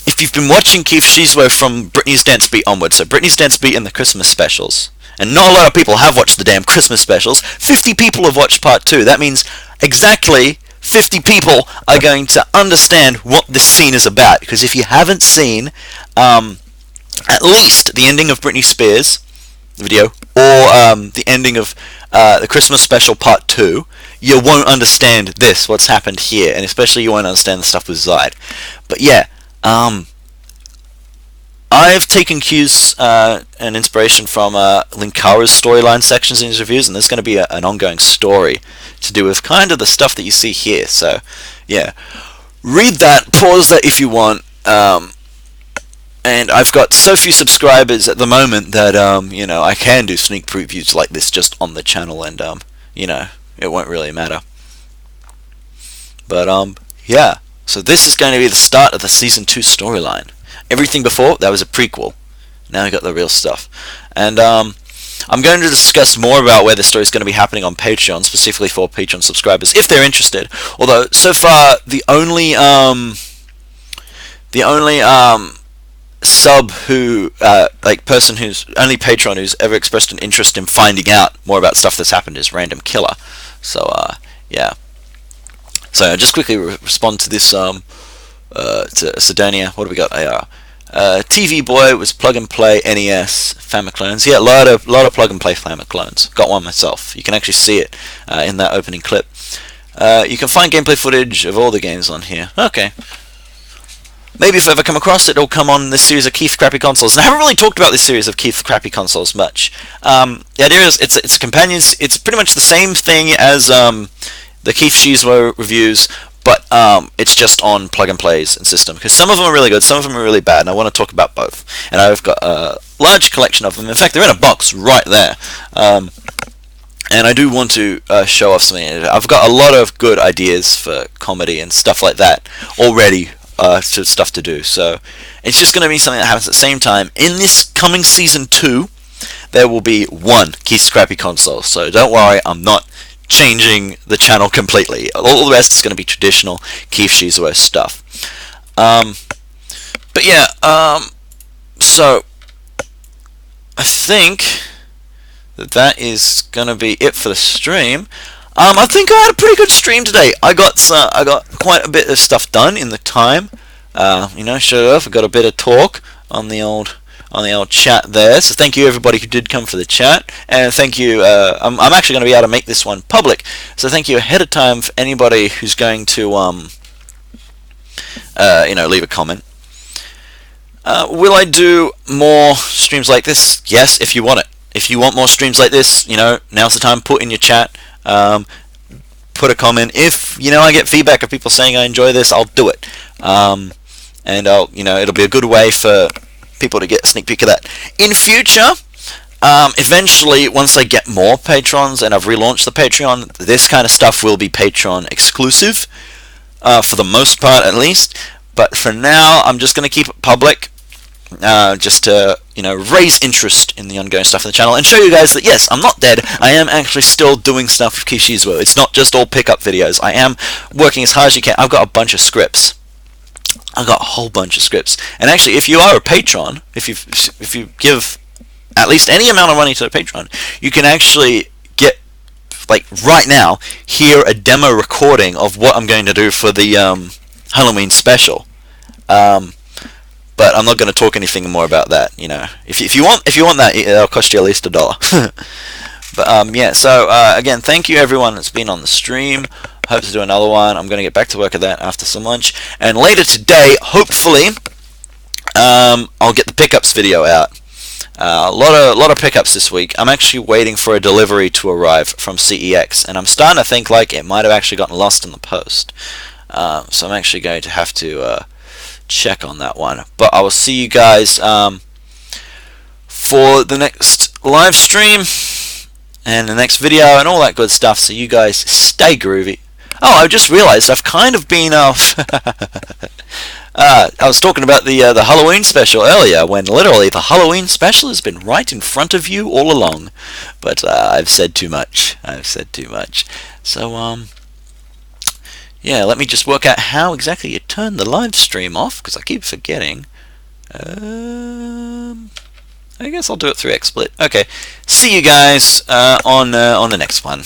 if you've been watching Keith Shizwe from Britney's Dance Beat onwards, so Britney's Dance Beat and the Christmas specials, and not a lot of people have watched the damn Christmas specials, 50 people have watched part 2. That means exactly 50 people are going to understand what this scene is about. Because if you haven't seen at least the ending of Britney Spears, the video, or the ending of the Christmas special part 2, you won't understand what's happened here, and especially you won't understand the stuff with Zide. But yeah, I've taken cues and inspiration from Linkara's storyline sections in his reviews, and there's going to be an ongoing story to do with kind of the stuff that you see here. So, yeah, read that, pause that if you want. And I've got so few subscribers at the moment that you know, I can do sneak previews like this just on the channel, and you know, it won't really matter. But yeah. So this is going to be the start of the Season 2 storyline. Everything before, that was a prequel. Now we got the real stuff. And I'm going to discuss more about where the story is going to be happening on Patreon, specifically for Patreon subscribers, if they're interested. Although, so far, the only sub who, person who's, only patron who's ever expressed an interest in finding out more about stuff that's happened is Random Killer. So, yeah. So just quickly respond to this to Sidonia. What do we got? TV Boy was plug and play NES Famiclones. Yeah, a lot of plug and play Famiclones. Got one myself. You can actually see it in that opening clip. You can find gameplay footage of all the games on here. Okay. Maybe if I ever come across it, it'll come on this series of Keith Crappy Consoles. And I haven't really talked about this series of Keith Crappy Consoles much. The idea is it's a companion. It's pretty much the same thing as the Keith Shizwe reviews, but it's just on plug and plays and system. Because some of them are really good, some of them are really bad, and I want to talk about both. And I've got a large collection of them. In fact, they're in a box right there. And I do want to show off something. I've got a lot of good ideas for comedy and stuff like that already. Stuff to do. So it's just going to be something that happens at the same time. In this coming Season 2, there will be one Keith's Crappy Console. So don't worry, I'm not changing the channel completely. All the rest is going to be traditional Keith Shizuo stuff. But yeah, so I think that is going to be it for the stream. I think I had a pretty good stream today. I got quite a bit of stuff done in the time. Sure enough, I got a bit of talk on the old chat there. So thank you everybody who did come for the chat, and thank you. I'm actually going to be able to make this one public, so thank you ahead of time for anybody who's going to leave a comment. Will I do more streams like this? Yes, if you want it. If you want more streams like this, now's the time. Put in your chat. Put a comment. If I get feedback of people saying I enjoy this, I'll do it. And it'll be a good way for people to get a sneak peek of that. In future, eventually, once I get more patrons and I've relaunched the Patreon, this kind of stuff will be Patreon exclusive, for the most part at least. But for now, I'm just going to keep it public, just to raise interest in the ongoing stuff on the channel and show you guys that yes, I'm not dead. I am actually still doing stuff with Keith Shizuo. It's not just all pickup videos. I am working as hard as you can. I've got a bunch of scripts. I've got a whole bunch of scripts. And actually, if you are a patron, if you give at least any amount of money to the Patreon, you can actually get, like right now, hear a demo recording of what I'm going to do for the Halloween special. But I'm not going to talk anything more about that. If you want that, it'll cost you at least $1. But yeah. So again, thank you everyone that's been on the stream. Hope to do another one. I'm going to get back to work at that after some lunch, and later today, hopefully, I'll get the pickups video out. A lot of pickups this week. I'm actually waiting for a delivery to arrive from CEX, and I'm starting to think like it might have actually gotten lost in the post. So I'm actually going to have to check on that one. But I will see you guys for the next live stream and the next video and all that good stuff. So you guys stay groovy. Oh, I just realized I've kind of been off. I was talking about the Halloween special earlier, when literally the Halloween special has been right in front of you all along. But I've said too much. So yeah, let me just work out how exactly you turn the live stream off, because I keep forgetting. I guess I'll do it through XSplit. Okay, see you guys on the next one.